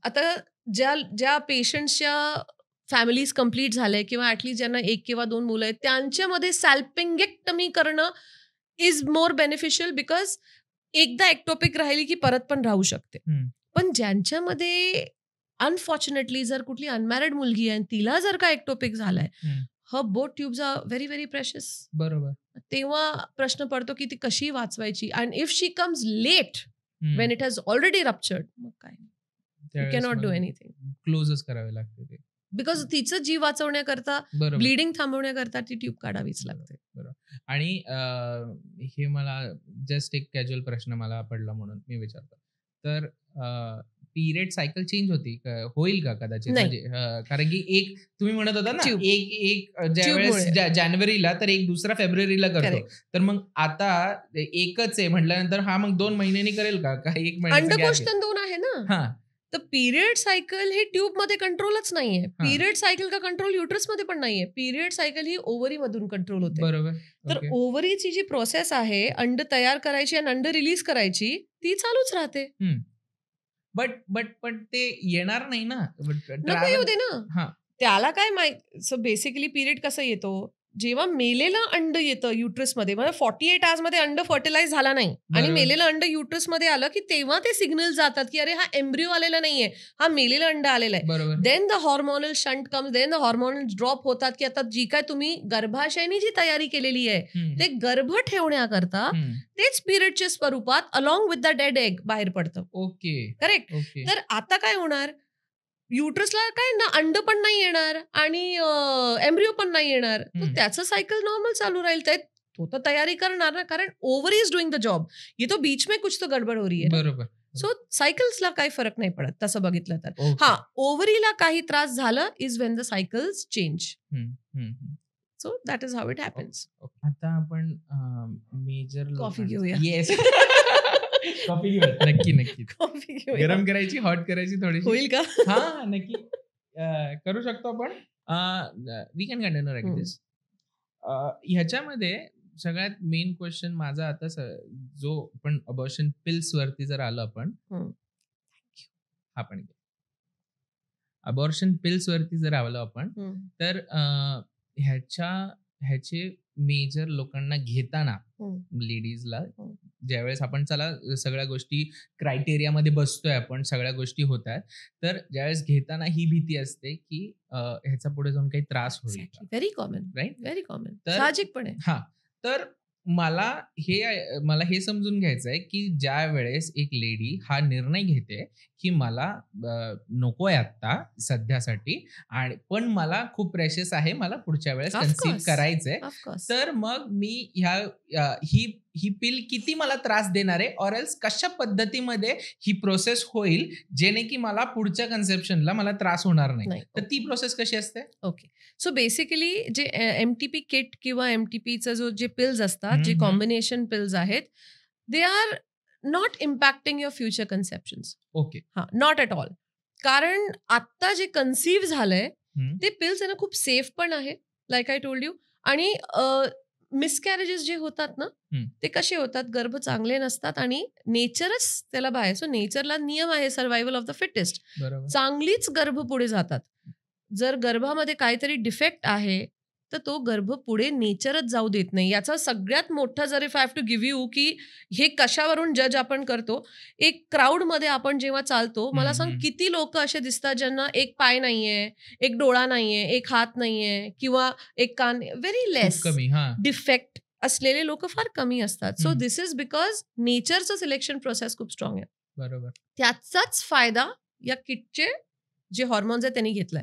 आता ज्या पेशंट्सच्या फॅमिलीज कम्प्लीट झाल्या किंवा ऍटलीस्ट ज्यांना 1 किंवा 2 मुलं आहेत, त्यांच्यामध्ये सॅल्पिंगेक्टमी करणं इज मोर बेनिफिशियल, बिकॉज एकदा एक्टोपिक राहिली की परत पण राहू शकते. पण ज्यांच्यामध्ये अनफॉर्च्युनेटली जर कुठली अनमॅरिड मुलगी आहे आणि तिला जर का एक्टोपिक झालाय, her both tubes are very very precious. बरोबर. तेव्हा प्रश्न पडतो की ती कशी वाचवायची. And if she comes late when it has already ruptured, मग काय, यू कॅनॉट डू एनिथिंग. क्लोजच करावे लागते ते, बिकॉज तिचं जीव वाचवण्याकरता, ब्लिडिंग थांबवण्याकरता ती ट्यूब काढावीच लागते. बरोबर. आणि हे मला जस्ट एक कॅज्युअल प्रश्न मला पडला म्हणून मी विचारतो. तर पिरियड सायकल चेंज होईल का कदाचित? म्हणजे कारण की एक तुम्ही म्हणत होता ना, एक ज्यावेळेस जानेवारीला तर एक दुसरा फेब्रुवारीला करतो, तर मग आता एकच आहे म्हटल्यानंतर हा मग 2 महिन्यांनी करेल का? 1 महिन्याचा अंडकोश तर 2 आहे ना. हा, तर पिरियड सायकल हे ट्यूब मध्ये कंट्रोलच नाहीये. पिरियड सायकल का कंट्रोल युट्रस मध्ये पण नाहीये. पिरियड सायकल ही ओव्हरी मधून कंट्रोल होते. बरोबर. तर ओव्हरीची जी प्रोसेस आहे, अंड तयार करायची आणि अंड रिलीज करायची, ती चालूच राहते. पण ते येणार नाही ना, नको येऊ दे ना. त्याला काय माहित. सो बेसिकली पिरियड कसं येतो, जेव्हा मेलेलं अंड येतं युट्रसमध्ये, म्हणजे 48 आवर्स मध्ये अंड फर्टिलाइज झाला नाही आणि मेलेलं अंड युट्रसमध्ये आलं की तेव्हा ते सिग्नल जातात की अरे हा एम्ब्रिओ आलेला नाहीये, हा मेलेला अंड आलेला आहे. Then the hormonal shunt comes, then the hormonal drop होतात की आता जी काय तुम्ही गर्भाशयानी जी तयारी केलेली आहे ते गर्भ ठेवण्याकरता तेच पिरियडच्या स्वरूपात along with the dead egg बाहेर पडतं. Okay, correct. तर आता काय होणार, युट्रसला काय ना अंड पण नाही येणार आणि एम्ब्रिओ पण नाही येणार. तर त्याचं सायकल नॉर्मल चालू राहील. तो तर तयारी करणार ना, कारण ovary is doing the job. ये तो बीच में कुछ तो गडबड हो रही है. बरोबर. सो सायकल्सला काही फरक नाही पडत तसं बघितलं तर. हा, ओव्हरीला काही त्रास झाला is Wien the cycles change. So that is how it happens. आता आपण मेजर कॉफी घेऊया. येस, कॉफी घेऊया. नक्की कॉफी घेऊया. गरम करायची, हॉट करायची थोडीशी. होईल का? हा, नक्की करू शकतो आपण. वी कॅन कंटिन्यू लाईक दिस. ह्याच्यामध्ये सगळ्यात मेन क्वेश्चन माझा आता जो पण अबॉर्शन पिल्स वरती जर आलं आपण, आपण अबॉर्शन पिल्स वरती जर आलो आपण, तर ह्याचे मेजर लोकांना घेताना, लेडीजला ज्यावेळेस आपण चला सगळ्या गोष्टी क्रायटेरियामध्ये बसतोय, आपण सगळ्या गोष्टी होत आहेत, तर ज्यावेळेस घेताना ही भीती असते की ह्याचा पुढे जाऊन काही त्रास होईल. Very common, right, very common, साहजिकपणे. हा, तर मला हे समजून घ्यायचं आहे की ज्या वेळेस एक लेडी हा निर्णय घेते की मला नकोय आता सध्यासाठी, आणि पण मला खूप प्रेशियस आहे, मला पुढच्या वेळेस कन्सीव्ह करायचंय, तर मग मी ही पिल किती मला त्रास देणार आहे, ऑर एल्स कशा पद्धतीमध्ये ही प्रोसेस होईल जेणे की मला पुढच्या कन्सेप्शनला मला त्रास होणार नाही. तर ती प्रोसेस कशी असते? ओके, सो बेसिकली जे एमटीपी किट किंवा एमटीपीचं जे पिल्स असतात, जे कॉम्बिनेशन पिल्स आहेत, they are not impacting your future conceptions. Okay, हा, नॉट ॲट ऑल. कारण आता जे कन्सीव्ह झालंय ते पिल्स आहे ना खूप सेफ पण आहे, लाईक आय टोल्ड यू. आणि मिसकॅरेजेस जे होतात ना ते कसे होतात, गर्भ चांगले नसतात आणि नेचरच त्याला बाहेर. सो नेचरला नियम आहे सर्व्हायव्हल ऑफ द फिटेस्ट. चांगलीच गर्भ पुढे जातात. जर गर्भामध्ये काहीतरी डिफेक्ट आहे तर तो गर्भ पुढे नेचरच जाऊ देत नाही. याचा सगळ्यात मोठा, जर if I have to give you की हे कशावरून जज आपण करतो, एक क्राऊडमध्ये आपण जेव्हा चालतो, मला सांग किती लोक असे दिसतात ज्यांना एक पाय नाहीये, एक डोळा नाहीये, एक हात नाहीये किंवा एक कान, व्हेरी लेस डिफेक्ट असलेले लोक फार कमी असतात. सो दिस इज बिकॉज नेचरचं सिलेक्शन प्रोसेस खूप स्ट्रॉंग आहे. बरोबर. त्याचाच फायदा या किटचे जे हॉर्मोन्स आहेत त्यांनी घेतलाय.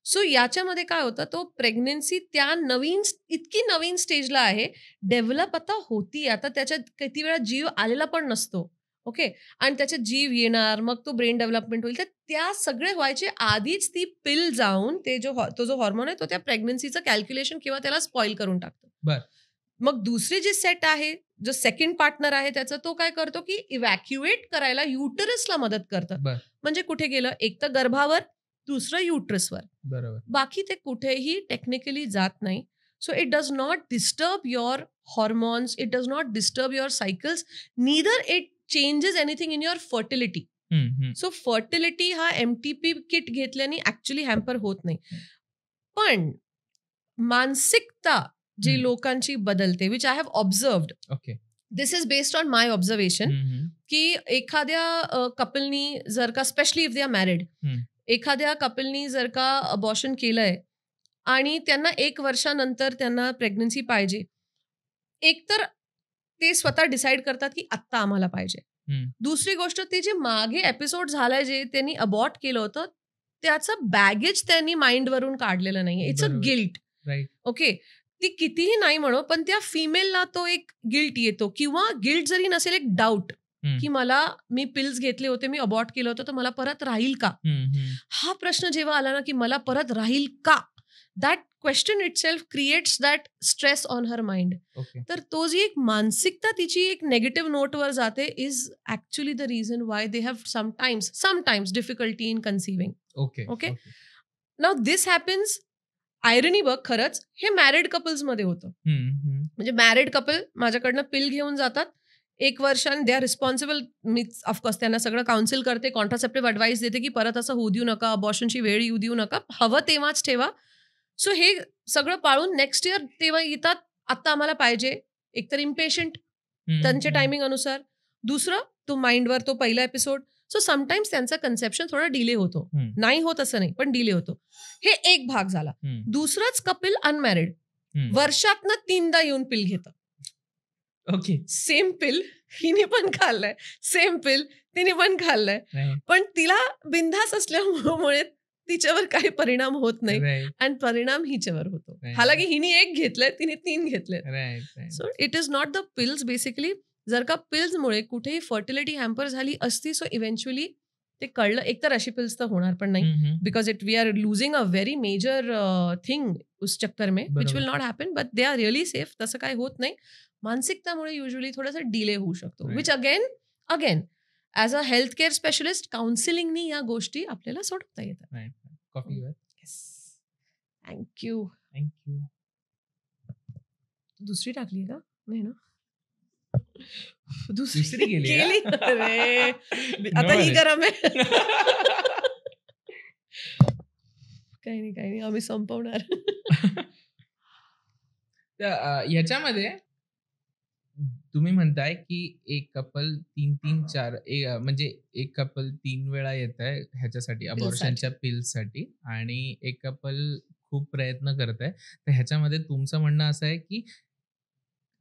सो याच्यामध्ये काय होतं, तो प्रेग्नन्सी त्या इतकी नवीन स्टेजला आहे, डेव्हलप आता होती. आता त्याच्यात किती वेळा जीव आलेला पण नसतो. ओके, आणि त्याच्यात जीव येणार, मग तो ब्रेन डेव्हलपमेंट होईल. तर त्या सगळे व्हायचे आधीच ती पिल जाऊन तो जो हॉर्मोन आहे तो त्या प्रेग्नन्सीचं कॅल्क्युलेशन किंवा त्याला स्पॉइल करून टाकतो. बरं. मग दुसरी जी सेट आहे, जो सेकंड पार्टनर आहे त्याचा, तो काय करतो की इव्हॅक्युएट करायला युटरसला मदत करतं. म्हणजे कुठे गेलं, एक तर गर्भावर, दुसरं युट्रसवर. बरोबर. बाकी ते कुठेही टेक्निकली जात नाही. So it does not disturb your hormones, it does not disturb your cycles, neither it changes anything in your fertility. So fertility हा MTP किट घेतल्याने ऍक्च्युली हॅम्पर होत नाही. पण मानसिकता जी लोकांची बदलते, which I have observed, okay, this is based on my observation, की एखाद्या कपलनी जर का, specially if they are married, एखाद्या कपलनी जर का अबॉर्शन केलंय आणि त्यांना 1 वर्षानंतर त्यांना प्रेग्नन्सी पाहिजे, एकतर ते स्वतः डिसाईड करतात की आत्ता आम्हाला पाहिजे. दुसरी गोष्ट, ते जे मागे एपिसोड झालाय जे त्यांनी अबॉर्ट केलं होतं, त्याचं बॅगेज त्यांनी माइंडवरून काढलेलं नाहीये. It's a guilt. ओके, ती कितीही नाही म्हणो, पण त्या फिमेलला तो एक गिल्ट येतो, किंवा गिल्ट जरी नसेल, एक डाऊट की मी पिल्स घेतले होते, मी अबॉर्ट केलं होतं, तर मला परत राहील का? हा प्रश्न जेव्हा आला ना, की मला परत राहील का, that question itself creates that stress on her mind. तर तो जी एक मानसिकता तिची एक नेगेटिव्ह नोटवर जाते, is actually the reason why they have sometimes difficulty in conceiving. Okay, now this happens, irony बघ, खरंच हे मॅरिड कपल्समध्ये होतं. म्हणजे मॅरिड कपल माझ्याकडनं पिल घेऊन जातात, 1 वर्षाने they are responsible. Me of course त्यांना सगळं काउन्सिल करते, कॉन्ट्रासेप्टिव्ह ॲडवाईस देते की परत असं होऊ देऊ नका, अबॉर्शनची वेळ येऊ देऊ नका, हवं तेव्हाच ठेवा. सो हे सगळं पाळून नेक्स्ट इयर तेव्हा येतात, आत्ता आम्हाला पाहिजे. एकतर इम्पेशंट त्यांच्या टायमिंग अनुसार, दुसरं तो माइंडवर तो पहिला एपिसोड. सो समटाइम्स त्यांचा कन्सेप्शन थोडा डिले होतो, नाही होत असं नाही, पण डिले होतो. हे एक भाग झाला. दुसरंच कपिल अनमॅरिड वर्षातनं 3दा येऊन पिल घेतं. ओके, सेम पिल हिने पण खाल्लंय, सेम पिल तिने पण खाल्लंय, पण तिला बिनधास असल्यामुळे तिच्यावर काही परिणाम होत नाही, आणि परिणाम हिच्यावर होतो. हालाकी हिने 1 घेतलंय, तिने 3 घेतले. So it is not the pills basically. जर का पिल्समुळे कुठेही फर्टिलिटी हॅम्पर झाली असती, सो इव्हेंच्युअली ते कळलं. एकतर अशी पिल्स तर होणार पण नाही, because we are losing a very major thing उस चक्कर में, which will not happen, but they are really safe. तसं काही होत नाही. मानसिकतामुळे युजली थोडासा डिले होऊ शकतो, which again as a health care specialist काउन्सिलिंगनी या गोष्टी आपल्याला सोडवता येतात. थँक्यू. दुसरी टाकली का? नाही ना, दुसरी गेली. अरे आता ही गरम आहे. काही नाही, आम्ही संपवणार. ह्याच्यामध्ये तुम्ही म्हणताय की एक कपल 3-4 म्हणजे एक कपल 3 वेळा येत आहे ह्याच्यासाठी, अबॉर्शनच्या पिल्ससाठी, आणि एक कपल खूप प्रयत्न करत आहे. तर ह्याच्यामध्ये तुमचं म्हणणं असं आहे की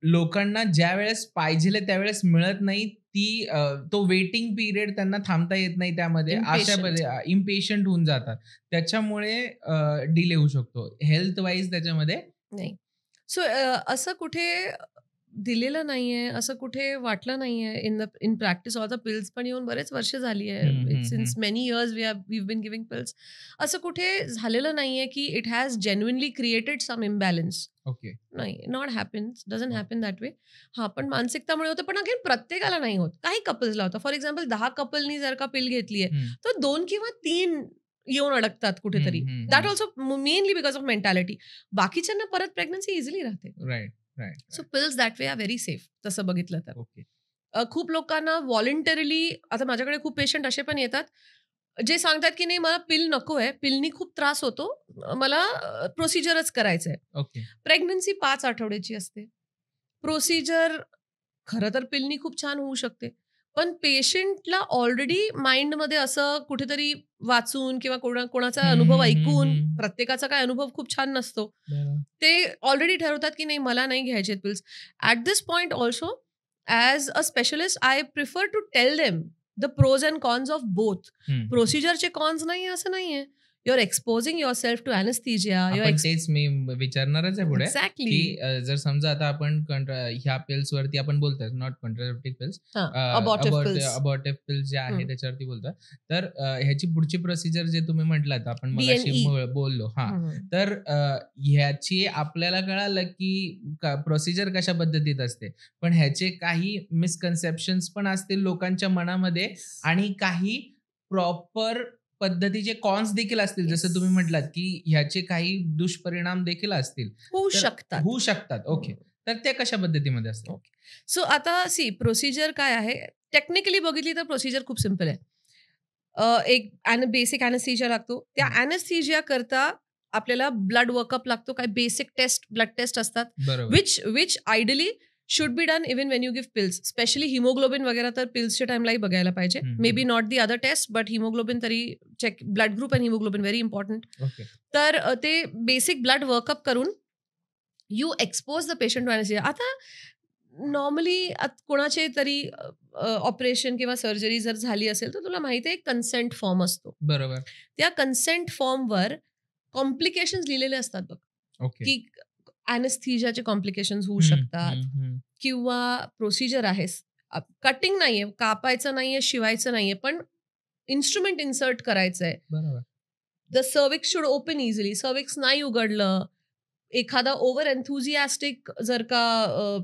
लोकांना ज्या वेळेस पाहिजे त्यावेळेस मिळत नाही, तो वेटिंग पिरियड त्यांना थांबता येत नाही, त्यामध्ये अशामध्ये इम्पेशंट होऊन जातात, त्याच्यामुळे डिले होऊ शकतो हेल्थ वाईज त्याच्यामध्ये. नाही, सो असं कुठे दिलेलं नाहीये, असं कुठे वाटलं नाहीये in practice. All the pills पण येऊन बरेच वर्ष झाली आहे, since many years we have been giving pills. असं कुठे झालेलं नाहीये की it has genuinely created some imbalance. Okay, नाही, not happens, doesn't happen that way. हा, पण मानसिकतामुळे होतं, पण अगेन प्रत्येकाला नाही होत, काही कपल्सला होतं. फॉर एक्झाम्पल 10 कपलनी जर का पिल घेतली आहे, तर 2 किंवा 3 येऊन अडकतात कुठेतरी. That also mainly because of mentality. बाकीच्यांना परत प्रेग्नन्सी इझिली राहते. Right. So pills that way are very safe, तसं बघितलं तर. खूप लोकांना व्हॉलंटरीली, आता माझ्याकडे खूप पेशंट असे पण येतात जे सांगतात की नाही, मला पिल नको आहे, पिलनी खूप त्रास होतो, मला प्रोसिजरच करायचं आहे. प्रेग्नन्सी 5 आठवड्याची असते. प्रोसिजर खरं तर पिलनी खूप छान होऊ शकते, पण पेशंटला ऑलरेडी माइंडमध्ये असं कुठेतरी वाचून किंवा कोणाचा अनुभव ऐकून, प्रत्येकाचा काय अनुभव खूप छान नसतो, ते ऑलरेडी ठरवतात की नाही, मला नाही घ्यायचे pills. At this point also as a specialist I prefer to tell them the pros and cons of both. प्रोसिजरचे कॉन्स नाही असं नाहीये, you are exposing yourself to anaesthesia. तेच मी विचारणारच आहे पुढे, की जर समजा आता आपण ह्या पिल्स वरती आपण बोलतोय, नॉट कॉन्ट्रासेप्टिव्ह पिल्स, अबॉर्टिव्ह पिल्स जे आहे त्याच्यावरती बोलतोय, तर ह्याची पुढची प्रोसिजर जे तुम्ही म्हटलात, आपण मगाशी बोललो, तर ह्याची आपल्याला कळालं की प्रोसिजर कशा पद्धतीत असते, पण ह्याचे काही मिसकन्सेप्शन्स पण असतील लोकांच्या मनामध्ये, आणि काही प्रॉपर पद्धतीचे कॉन्स देखील असतील, जसं तुम्ही म्हटलात की ह्याचे काही दुष्परिणाम देखील असतील, होऊ शकतात. ओके, तर ते कशा पद्धतीमध्ये असतात? सो आता प्रोसिजर काय आहे, टेक्निकली बघितली तर प्रोसिजर खूप सिम्पल आहे. एक बेसिक अॅनेस्थीजिया लागतो. त्या अॅनेस्थीजिया करता आपल्याला ब्लड वर्कअप लागतो. काही बेसिक टेस्ट, ब्लड टेस्ट असतात, which ideally should be done even when you give pills. Specially haemoglobin वगैरे तर पिल्सच्या टाइमलाही बघायला पाहिजे. May be not the other test, but haemoglobin तरी check, blood group and haemoglobin very important. तर ते बेसिक ब्लड वर्कअप करून you expose the patient to anaesthesia. आता नॉर्मली कोणाचे तरी ऑपरेशन किंवा सर्जरी जर झाली असेल तर तुला माहिती आहे एक कन्सेंट फॉर्म असतो. बरोबर. त्या कन्सेंट फॉर्मवर कॉम्प्लिकेशन्स लिहिलेले असतात बघ, की अॅनेस्थीजियाचे कॉम्प्लिकेशन्स होऊ शकतात किंवा प्रोसिजर आहे, कटिंग नाहीये, कापायचं नाहीये, शिवायचं नाहीये, पण इन्स्ट्रुमेंट इन्सर्ट करायचंय. The cervix should open easily. Cervix नाही उघडलं, एखादा ओव्हर एन्थुझियास्टिक जर का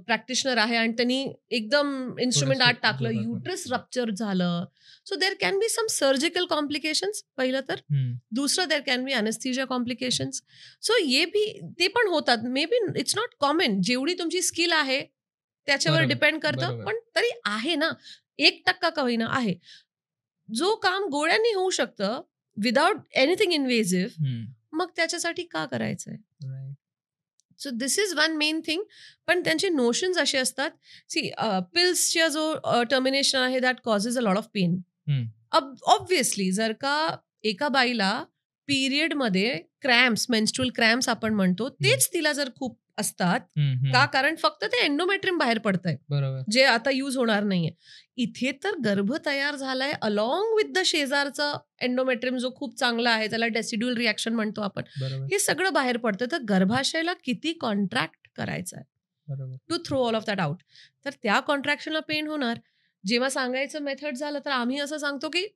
प्रॅक्टिशनर आहे आणि त्यांनी एकदम इन्स्ट्रुमेंट आत टाकलं, युट्रस रप्चर झालं, so there can be some surgical complications पहिलं तर. दुसरं there can be anaesthesia complications. So ते पण होतात. Maybe it's not common. जेवढी तुमची स्किल आहे त्याच्यावर डिपेंड करतं, पण तरी आहे ना, 1% का होईना आहे. जो काम गोळ्यांनी होऊ शकतं विदाउट एनिथिंग इन्व्हेजिव्ह, मग त्याच्यासाठी का करायचंय? So this is one main thing. पण त्यांचे नोशन्स असे असतात, सी पिल्सच्या जो टर्मिनेशन आहे that causes a lot of pain. Obviously जर का एका बाईला पिरियडमध्ये क्रॅम्प्स, मेन्स्ट्रुअल क्रॅम्प्स आपण म्हणतो, तेच तिला जर खूप असतात का, कारण फक्त ते एंडोमेट्रियम बाहेर पडतंय, जे आता यूज होणार नाहीये. इथे तर गर्भ तयार झालाय अलॉंग विथ द शेजारचा एंडोमेट्रियम जो खूप चांगला आहे, त्याला डेसिड्युअल रिॲक्शन म्हणतो आपण. हे सगळं बाहेर पडतं. तर गर्भाशयाला किती कॉन्ट्रॅक्ट करायचं आहे to throw all of that out. तर त्या कॉन्ट्रॅक्शनला पेन होणार. जेव्हा सांगायचं मेथड झालं तर आम्ही असं सांगतो की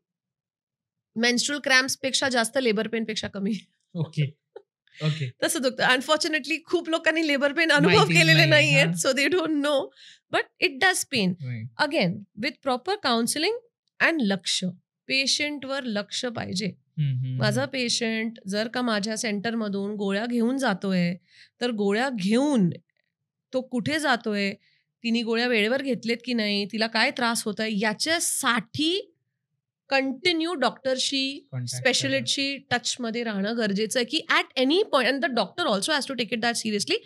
मेन्स्ट्रुअल क्रॅम्प्स पेक्षा जास्त लेबर पेन पेक्षा कमी. तसं दुखतं. अनफॉर्च्युनेटली खूप लोकांनी लेबर पेन अनुभव केलेले नाहीयेत, so they don't know, but it does pain. Again with proper counselling and लक्ष, पेशंटवर लक्ष पाहिजे. माझा पेशंट जर का माझ्या सेंटरमधून गोळ्या घेऊन जातोय, तर गोळ्या घेऊन तो कुठे जातोय, तिने गोळ्या वेळेवर घेतलेत की नाही, तिला काय त्रास होत आहे, याच्यासाठी कंटिन्यू डॉक्टरशी, स्पेशलिस्टशी टचमध्ये राहणं गरजेचं आहे, की at any point, and the doctor also has to take it that seriously.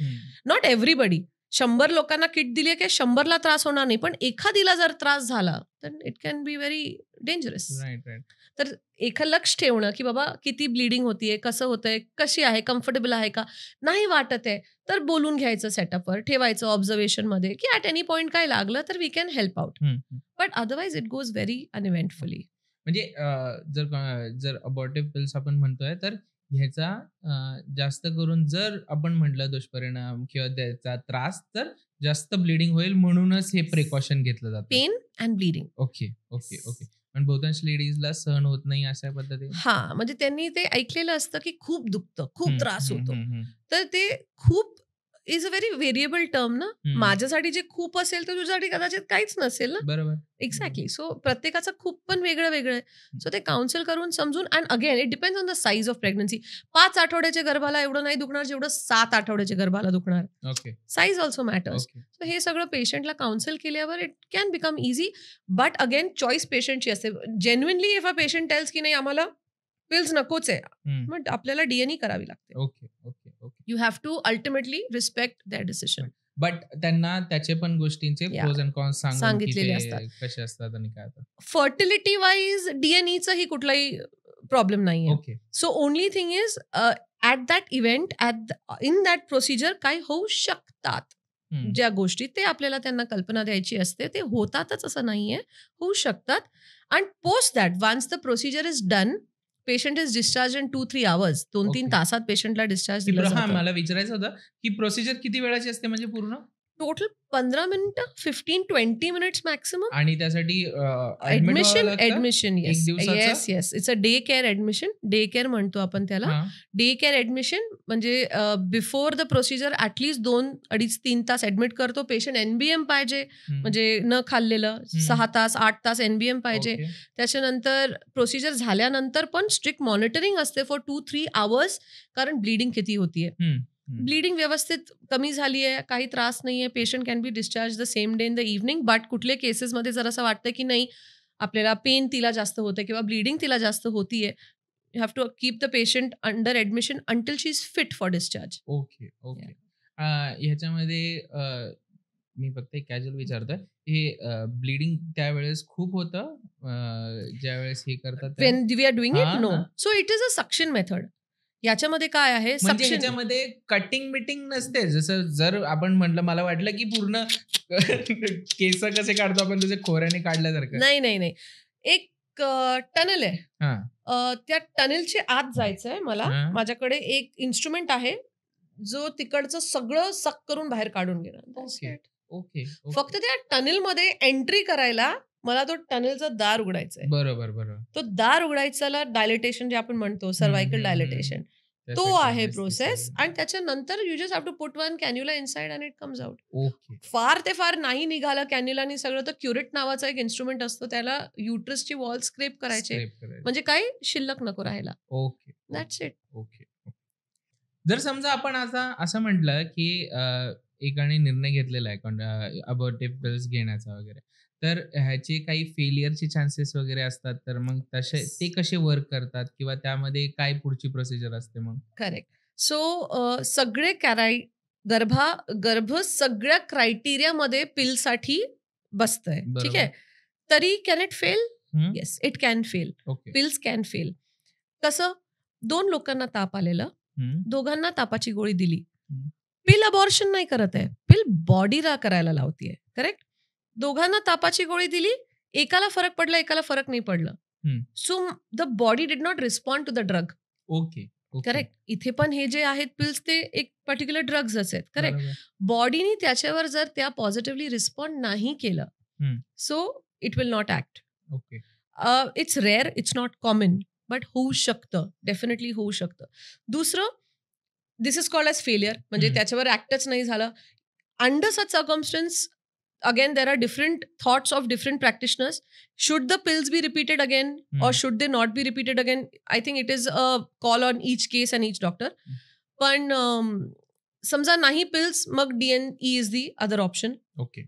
Not everybody. 100 लोकांना किट दिली आहे की 100ला त्रास होणार नाही, पण एखादीला जर त्रास झाला तर it can be very dangerous. तर लक्ष ठेवणं की बाबा किती ब्लिडिंग होतीये, कसं होतंय, कशी आहे, कम्फर्टेबल आहे का, नाही वाटत आहे तर बोलून घ्यायचं, सेटअपवर ठेवायचं ऑब्झर्वेशनमध्ये, की ॲट एनी पॉईंट काय लागलं तर we can help out. But otherwise it goes very uneventfully. म्हणजे जर अबॉर्टिव्ह पिल्स आपण म्हणतोय तर ह्याचा जास्त करून जर आपण म्हटलं दुष्परिणाम किंवा त्याचा त्रास, तर जास्त ब्लिडिंग होईल म्हणूनच हे प्रिकॉशन घेतलं जातं. Pain and bleeding. ओके. पण बहुतांश लेडीजला सहन होत नाही अशा पद्धतीने. हा, म्हणजे त्यांनी ते ऐकलेलं असतं की खूप दुखतं, खूप त्रास होतो. तर ते खूप is a very variable term ना. माझ्यासाठी जे खूप असेल तर तुझ्यासाठी कदाचित काहीच नसेल ना. बरोबर. एक्झॅक्टली. सो प्रत्येकाचं खूप पण वेगळं वेगळं आहे. सो ते काउन्सिल करून समजून, and again it depends on the size of pregnancy. 5 आठवड्याच्या गर्भाला एवढं नाही दुखणार जेवढं 7 आठवड्याच्या गर्भाला दुखणार. Size also matters. सो हे सगळं पेशंटला काउन्सिल केल्यावर it can become easy. But again choice पेशंटची असते. Genuinely if a patient tells की नाही आम्हाला पिल्स नकोच आहे, मग आपल्याला डीएनई करावी लागते. Okay. You have to ultimately respect their decision. But त्यांना त्याचे पण गोष्टींचे प्रोज अँड कॉन्स सांगितलेले असतात, कसे असतात आणि काय. फर्टिलिटी वाईज डीएनईचाही कुठलाही प्रॉब्लेम नाहीये. So only thing is at that event, in that procedure काय होऊ शकतात ज्या गोष्टी, ते आपल्याला त्यांना कल्पना द्यायची असते. ते होतातच असं नाहीये, होऊ शकतात. And post that once the procedure is done, patient is discharge in 2-3 hours. 2-3 तासात पेशंटला डिस्चार्ज दिला जातो. मला विचारायचं होतं की प्रोसिजर किती वेळाची असते, म्हणजे पूर्ण टोटल 15 मिनिटं, 15-20 मिनिट्स मॅक्सिमम. आणि त्यासाठी admission yes it's a day care admission. Day care म्हणतो आपण त्याला. डे केअर ऍडमिशन म्हणजे बिफोर द प्रोसिजर ऍटलीस्ट 2-2.5-3 तास ऍडमिट करतो पेशंट. एनबीएम पाहिजे, म्हणजे न खाल्लेलं 6 तास 8 तास एनबीएम पाहिजे. त्याच्यानंतर प्रोसिजर झाल्यानंतर पण स्ट्रिक्ट मॉनिटरिंग असते फॉर 2-3 hours, कारण ब्लिडिंग किती होतीये. ब्लिडिंग व्यवस्थित कमी झाली आहे, काही त्रास नाही आहे, patient can be discharge the same day in the evening. But कुठल्या केसेसमध्ये जर असं वाटतं की नाही आपल्याला पेन तिला जास्त होतं किंवा ब्लिडिंग तिला जास्त होतीये, you have to keep the patient under admission until she is fit for discharge. Okay. ह्याच्यामध्ये मी फक्त एक कॅज्युअल विचारतोय, हे ब्लिडिंग त्यावेळेस खूप होतं ज्यावेळेस हे करतात when we are doing it? No. हां. So it is a suction method. याच्यामध्ये काय आहे, म्हणजे सक्शन. ह्याच्यामध्ये कटिंग बिटिंग नसते. जसं जर आपण म्हटलं, मला वाटलं की पूर्ण केस कसे काढतो आपण त्याचे खोऱ्याने काढल्यासारखं. नाही. एक टनल आहे. हां. त्या टनलच्या आत जायचंय मला. हां. माझ्याकडे एक इन्स्ट्रुमेंट आहे जो तिकडचं सगळं सक करून बाहेर काढून घेणार. ओके. ओके. फक्त त्या टनलमध्ये एंट्री करायला मला तो टनलचा दार उघडायचा आहे. बरोबर. तो दार उघडायचाला डायलेटेशन जे आपण म्हणतो, सर्वायकल डायलेटेशन, तो आहे प्रोसेस. आणि त्याच्यानंतर you just have to put one cannula inside and it comes out. Okay. फार ते फार नाही निघालं कॅन्युलानी सगळं तर क्युरेट नावाचा एक इन्स्ट्रुमेंट असतो, त्याला युट्रसची वॉल स्क्रेप करायचे, म्हणजे काही शिल्लक नको राहायला. ओके. That's it. ओके. जर समजा आपण आता असं म्हटलं की एकाने निर्णय घेतलेला आहे अबॉर्टिव्ह पिल्स घेण्याचा वगैरे, तर ह्याचे काही फेलियरचे चान्सेस वगैरे असतात, तर मग ते कसे वर्क करतात किंवा त्यामध्ये काय पुढची प्रोसिजर असते मग? करेक्ट. सो सगळे गर्भ सगळ्या क्रायटेरियामध्ये पिलसाठी बसतंय. ठीक आहे. तरी can it fail? Yes, it can fail. Okay. Pills can fail. कसं? 2 लोकांना ताप आलेला, दोघांना तापाची गोळी दिली. पिल अबॉर्शन नाही करत आहे, पिल बॉडीला करायला लावतीये. करेक्ट. दोघांना तापाची गोळी दिली, एकाला फरक पडला, एकाला फरक नाही पडलं. So the body did not respond to the drug. Okay. Correct. इथे पण हे जे आहेत पिल्स ते एक पर्टिक्युलर ड्रग्ज आहेत. करेक्ट. बॉडीने त्याच्यावर जर त्या पॉझिटिव्हली रिस्पॉन्ड नाही केलं, so it will not act. Okay. It's rare, it's not common, but होऊ शकतं, डेफिनेटली होऊ शकतं. दुसरं, this is called age failure, म्हणजे त्याच्यावर ऍक्टच नाही झालं. Under such circumstance, again there are different thoughts of different practitioners. Should the pills be repeated again or should they not be repeated again? I think it is a call on each case and each doctor. पण समजा नाही pills, मग DNE is the other option. Okay.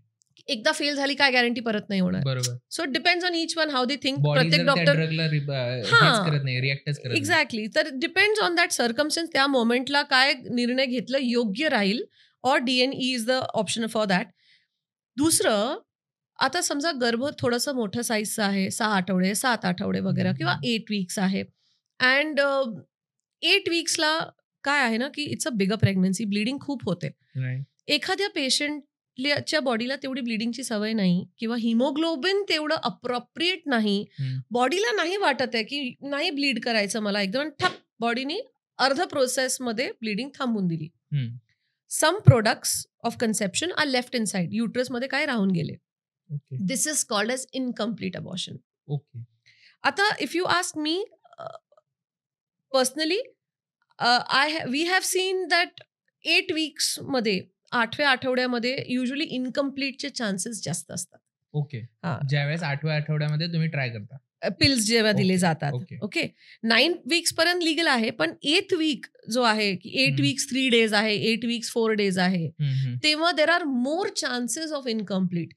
एकदा fail झाली काय guarantee परत नाही होणार. बरोबर. So it depends on each one how they think. प्रत्येक डॉक्टर करत नाही, रिएक्टच करत. एक्झॅक्टली. तर डिपेंड्स ऑन दॅट सर्कमस्टन्स, त्या मोमेंटला काय निर्णय घेतलं योग्य राहील, और DNE is the option for that. दुसरं, आता समजा गर्भ थोडंसं मोठं साईजचं आहे, 6 आठवडे 7 आठवडे वगैरे किंवा 8 वीक्स आहे. अँड 8 वीक्सला काय आहे ना की it's a bigger pregnancy, bleeding खूप होते. एखाद्या पेशंटच्या बॉडीला तेवढी ब्लिडिंगची सवय नाही किंवा हिमोग्लोबिन तेवढं अप्रोप्रिएट नाही, बॉडीला नाही वाटत आहे की नाही ब्लीड करायचं मला, एकदम ठप बॉडीने अर्ध प्रोसेसमध्ये ब्लिडिंग थांबून दिली. Some products of conception are left inside. Uterus मध्ये काय राहून गेले. This is called as incomplete abortion. Okay. आता if you ask me personally, we have seen that 8 weeks मध्ये, 8व्या आठवड्यामध्ये युजली इनकम्प्लीटचे चान्सेस जास्त असतात. ओके. ज्यावेळेस 8व्या आठवड्यामध्ये तुम्ही ट्राय करता, पिल्स जेव्हा दिले जातात. ओके. 9 वीक्स पर्यंत लिगल आहे, पण 8th वीक जो आहे की 8 वीक्स 3 डेज आहे, 8 वीक्स 4 डेज आहे, तेव्हा there are more chances of incomplete.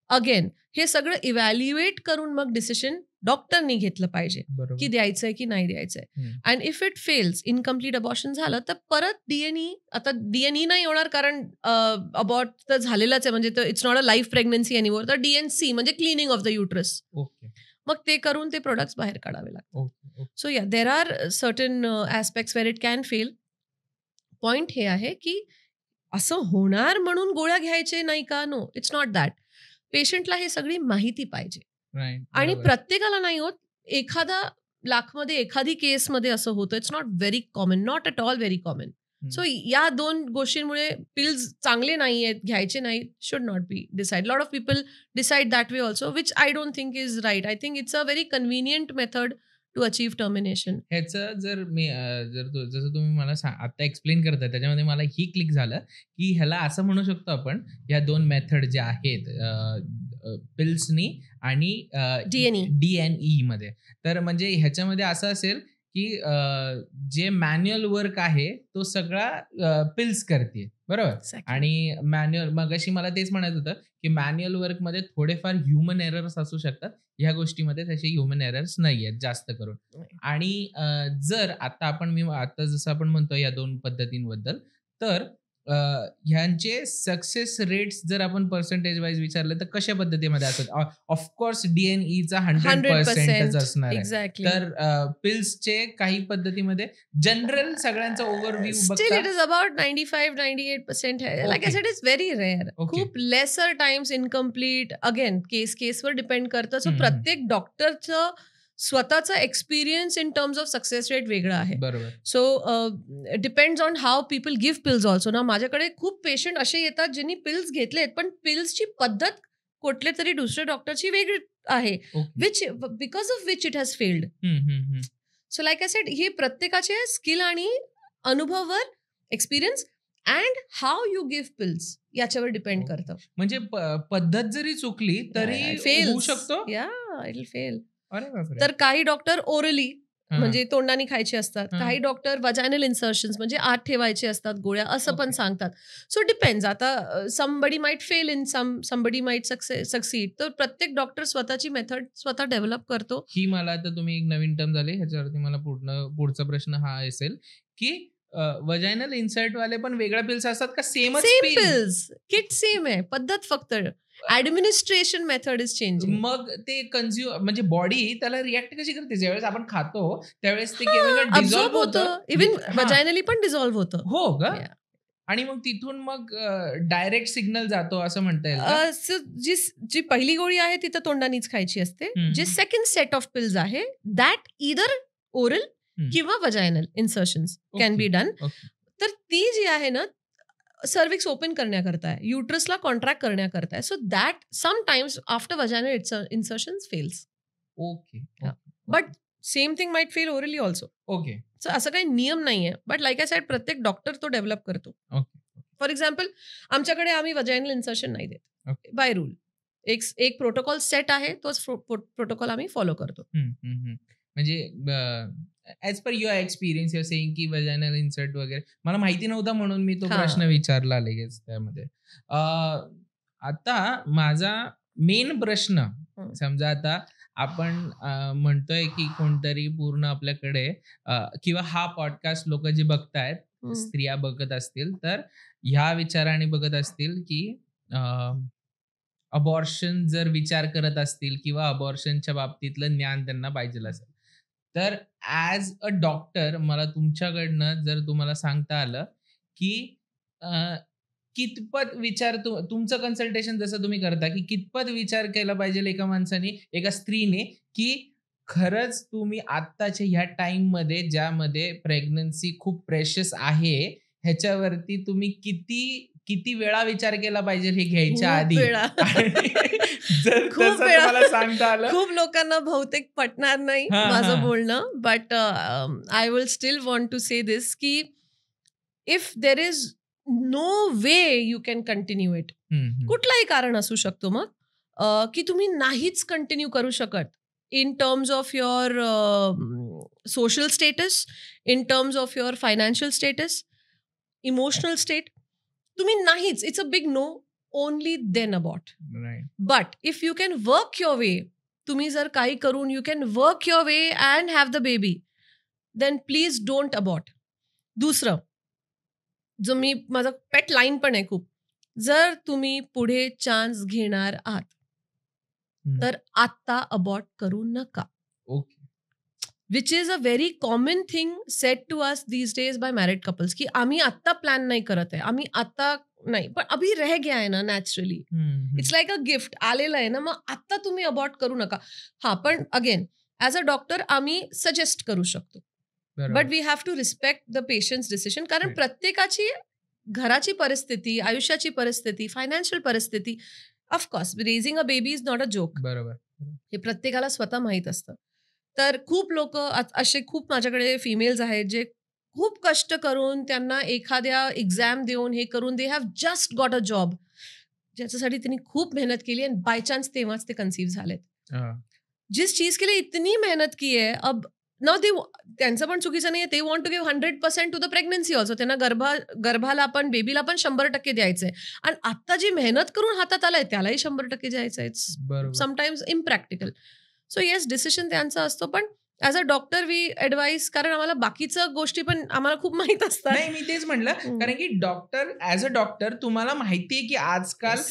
Again हे सगळं इव्हॅल्युएट करून मग डिसिशन डॉक्टरनी घेतलं पाहिजे की द्यायचंय की नाही द्यायचंय. And if it fails, incomplete abortion झालं, तर परत DNE, आता DNE नाही होणार कारण अबॉर्ट तर झालेलाच आहे, म्हणजे it's not a life pregnancy anymore, तर DNC म्हणजे क्लिनिंग ऑफ द युट्रस. मग ते करून ते प्रोडक्ट्स बाहेर काढावे लागतात. So yeah there are certain aspects where it can fail. Point हे आहे की असं होणार म्हणून गोळ्या घ्यायचे नाही का? No, it's not that. पेशंटला हे सगळी माहिती पाहिजे. आणि प्रत्येकाला नाही होत, एखादा लाखमध्ये एखादी केसमध्ये असं होतं. It's not very common, not at all very common. So या 2 गोष्टींमुळे पिल्स चांगले नाही आहेत, घ्यायचे नाही, should not be decide. Lot of people decide that way also, which I don't think is right. I think it's a very convenient method to achieve termination. ह्याचं जर जसं तुम्ही मला आता एक्सप्लेन करताय, त्याच्यामध्ये मला ही क्लिक झालं की ह्याला असं म्हणू शकतो आपण, या 2 मेथड ज्या आहेत पिल्सनी आणि DNE मध्ये, तर म्हणजे ह्याच्यामध्ये असं असेल की जे मॅन्युअल वर्क आहे तो सगळा पिल्स करते, बरोबर. Exactly. आणि मॅन्युअल, मगाशी मला तेच म्हणायचं होतं की मॅन्युअल वर्कमध्ये थोडेफार ह्युमन एरर्स असू शकतात, ह्या गोष्टीमध्ये तसे ह्युमन एरर्स नाही आहेत जास्त करून. नाही. आणि जर आता जसं आपण म्हणतो या 2 पद्धतींबद्दल, तर ह्यांचे सक्सेस रेट्स जर आपण पर्सेंटेज वाईज विचारले तर कशा पद्धतीमध्ये असतात? ऑफकोर्स DNEचा 100% असणार आहे. Exactly. तर पिल्सचे काही पद्धतीमध्ये जनरल सगळ्यांचा ओव्हरव्ह्यू Still, it बघता is about 95-98% है. Like I Okay. said, it's very rare. Okay. खूप lesser times incomplete. Again, केसवर डिपेंड करतं. So hmm. प्रत्येक डॉक्टरचं स्वतःचा experience in terms of success rate वेगळा आहे. बरोबर. So depends on how people give pills also ना. माझ्याकडे खूप पेशंट असे येतात ज्यांनी पिल्स घेतलेत, पण पिल्सची पद्धत कुठल्या तरी दुसऱ्या डॉक्टरची वेगळी आहे, which because of which it has failed. So like I said, हे प्रत्येकाचे स्किल आणि अनुभववर, experience and how you give pills याच्यावर डिपेंड करतं. म्हणजे पद्धत जरी चुकली तरी होऊ शकतो. या इट विल फेल. अरे बापरे. तर काही डॉक्टर ओरली हा. म्हणजे तोंडाने खायचे असतात, हा. काही डॉक्टर वजायनल इन्सर्शन्स म्हणजे आत ठेवायचे असतात गोळ्या, असं पण Okay. सांगतात. So depends. आता somebody might fail in somebody might succeed. तर प्रत्येक डॉक्टर स्वतःची मेथड स्वतः डेव्हलप करतो. ही मला आता तुम्ही एक नवीन टर्म झाले, ह्याच्यावरती मला पुढचा प्रश्न हा असेल की वजायनल इन्सर्ट वाले पण वेगळ्या पिल्स असतात का? सेम पिल्स, किट सेम आहे, पद्धत फक्त ऍडमिनिस्ट्रेशन मेथड इज चेंजिंग. मग ते म्हणजे बॉडी त्याला रिॲक्ट कशी करते? ज्यावेळेस आपण खातो त्यावेळेस ते केमिकल डिझॉल्व्ह होतं. इव्हन वजायनली पण डिझॉल्व्ह होतं. हो का? Yeah. आणि मग तिथून मग डायरेक्ट सिग्नल जातो असं म्हणता येईल का? जी पहिली गोळी आहे ती तर तोंडानीच खायची असते. जे सेकंड सेट ऑफ पिल्स आहे दॅट इदर ओरल किंवा वजायनल इन्सर्शन्स कॅन बी डन. तर ती जी आहे ना, सर्विक्स ओपन करण्याकरता आहे, युट्रसला कॉन्ट्रॅक्ट करण्याकरता आहे. So that sometimes after vaginal insertions fails. Okay. But same thing might fail orally also. Okay. So असं काही नियम नाहीये. बट लाईक आय सेड, प्रत्येक डॉक्टर तो डेव्हलप करतो. फॉर एक्झाम्पल, आमच्याकडे आम्ही वजायनल इन्सर्शन नाही देत बाय रूल. एक प्रोटोकॉल सेट आहे, तोच प्रोटोकॉल आम्ही फॉलो करतो. म्हणजे as per your experience your saying की वजायनल इन्सर्ट वगैरे मला माहिती नव्हता म्हणून मी तो प्रश्न विचारला लगेच त्यामध्ये. आता माझा मेन प्रश्न, समजा आता आपण म्हणतोय की कोणतरी पूर्ण आपल्याकडे किंवा हा पॉडकास्ट लोक जे बघतायत, स्त्रिया बघत असतील तर ह्या विचाराने बघत असतील की अबॉर्शन जर विचार करत असतील किंवा अबॉर्शनच्या बाबतीतलं ज्ञान त्यांना पाहिजे असेल, तर ॲज अ डॉक्टर मला तुमच्याकडनं जर तुम्हाला सांगता आलं की कितपत विचार तुमचं कन्सल्टेशन जसं तुम्ही करता की कितपत विचार केला पाहिजे एका माणसाने, एका स्त्रीने, की खरंच तुम्ही आत्ताच्या ह्या टाइम मध्ये ज्यामध्ये प्रेग्नन्सी खूप प्रेशियस आहे ह्याच्यावरती तुम्ही किती वेळा विचार केला पाहिजे हे घ्यायच्या आधी? जर तसं तुम्हाला सांगता आलं. खूप लोकांना बहुतेक पटणार नाही माझं बोलणं, but I will still want to say this की if there is no way you can continue it, कुठलाही कारण असू शकतो मग की तुम्ही नाहीच कंटिन्यू करू शकत, in terms of your social status, in terms of your financial status, emotional state, तुम्ही नाहीच, it's a big no, only then abort. Right. But if you can work your way, तुम्ही जर काही करून you can work your way and have the baby, then please don't abort. दुसरं, जो मी माझा पेट line पण आहे खूप, जर तुम्ही पुढे चान्स घेणार आहात तर आत्ता अबॉर्ट करू नका. Okay. Which is a very common thing set to us these days by married couples की आम्ही आत्ता प्लॅन नाही करत आहे, आम्ही आत्ता नाही, पण अभी रह गया आहे ना naturally. It's like a gift आलेलं आहे ना, मग आत्ता तुम्ही अबॉर्ट करू नका. हा, पण अगेन ॲज अ डॉक्टर आम्ही सजेस्ट करू शकतो, but we have to respect the patient's decision. कारण प्रत्येकाची घराची परिस्थिती, आयुष्याची परिस्थिती, फायनान्शियल परिस्थिती, of course raising a baby is not a joke. बरोबर. हे प्रत्येकाला स्वतः माहीत असतं. तर खूप लोक असे, खूप माझ्याकडे फिमेल्स आहेत जे खूप कष्ट करून, त्यांना एखाद्या एक्झाम देऊन, हे करून, they have just got a job ज्याच्यासाठी त्यांनी खूप मेहनत केली आणि बाय चान्स तेव्हाच ते कन्सीव्ह झालेत. जिस चीज के लिए इतनी मेहनत की है, अब नाव त्यांचं पण चुकीचं नाहीये. ते want to give 100% to the pregnancy also. त्यांना गर्भाला पण बेबीला पण 100% द्यायचंय. आणि आता जी मेहनत करून हातात आलाय त्यालाही 100% द्यायचंय. It's sometimes impractical. So yes, decision त्यांचा असतो. पण as a doctor V advice, कारण आम्हाला बाकीच्या गोष्टी पण आम्हाला खूप माहित असतात. नाही, मी तेच म्हणलं, कारण की डॉक्टर ॲज अ डॉक्टर तुम्हाला माहिती आहे की आजकाल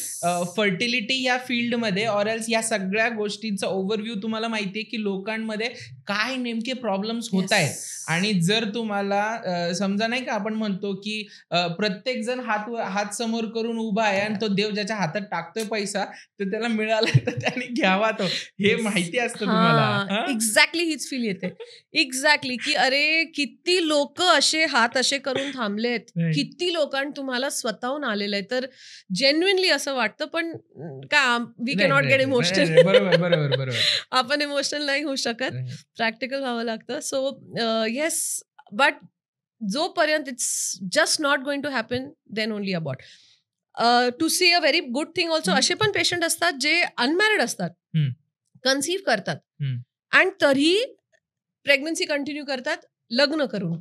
फर्टिलिटी या फील्डमध्ये ऑर एल्स या सगळ्या गोष्टींचा ओव्हरव्ह्यू तुम्हाला माहिती आहे की लोकांमध्ये काय नेमके प्रॉब्लेम्स होत आहेत. आणि जर तुम्हाला समजा नाही का आपण म्हणतो की प्रत्येक जण हात समोर करून उभा आहे आणि तो देव ज्याच्या हातात टाकतोय पैसा तर त्याला मिळाला तर त्याने घ्यावा तो, हे माहिती असतं तुम्हाला. एक्झॅक्टली हीच फील येते. एक्झॅक्टली की अरे किती लोक असे हात असे करून थांबलेत, किती लोकांना तुम्हाला स्वतःहून आलेलं आहे. तर जेन्युइनली असं वाटतं. पण का we can not get emotional. बरोबर आपण इमोशनल नाही होऊ शकत, प्रॅक्टिकल व्हावं लागतं. सो येस, बट जोपर्यंत it's just not going to happen then only about to see a very good thing also. असे पण पेशंट असतात जे अनमॅरिड असतात, कन्सिव्ह करतात आणि तरी प्रेग्नन्सी कंटिन्यू करतात लग्न करून.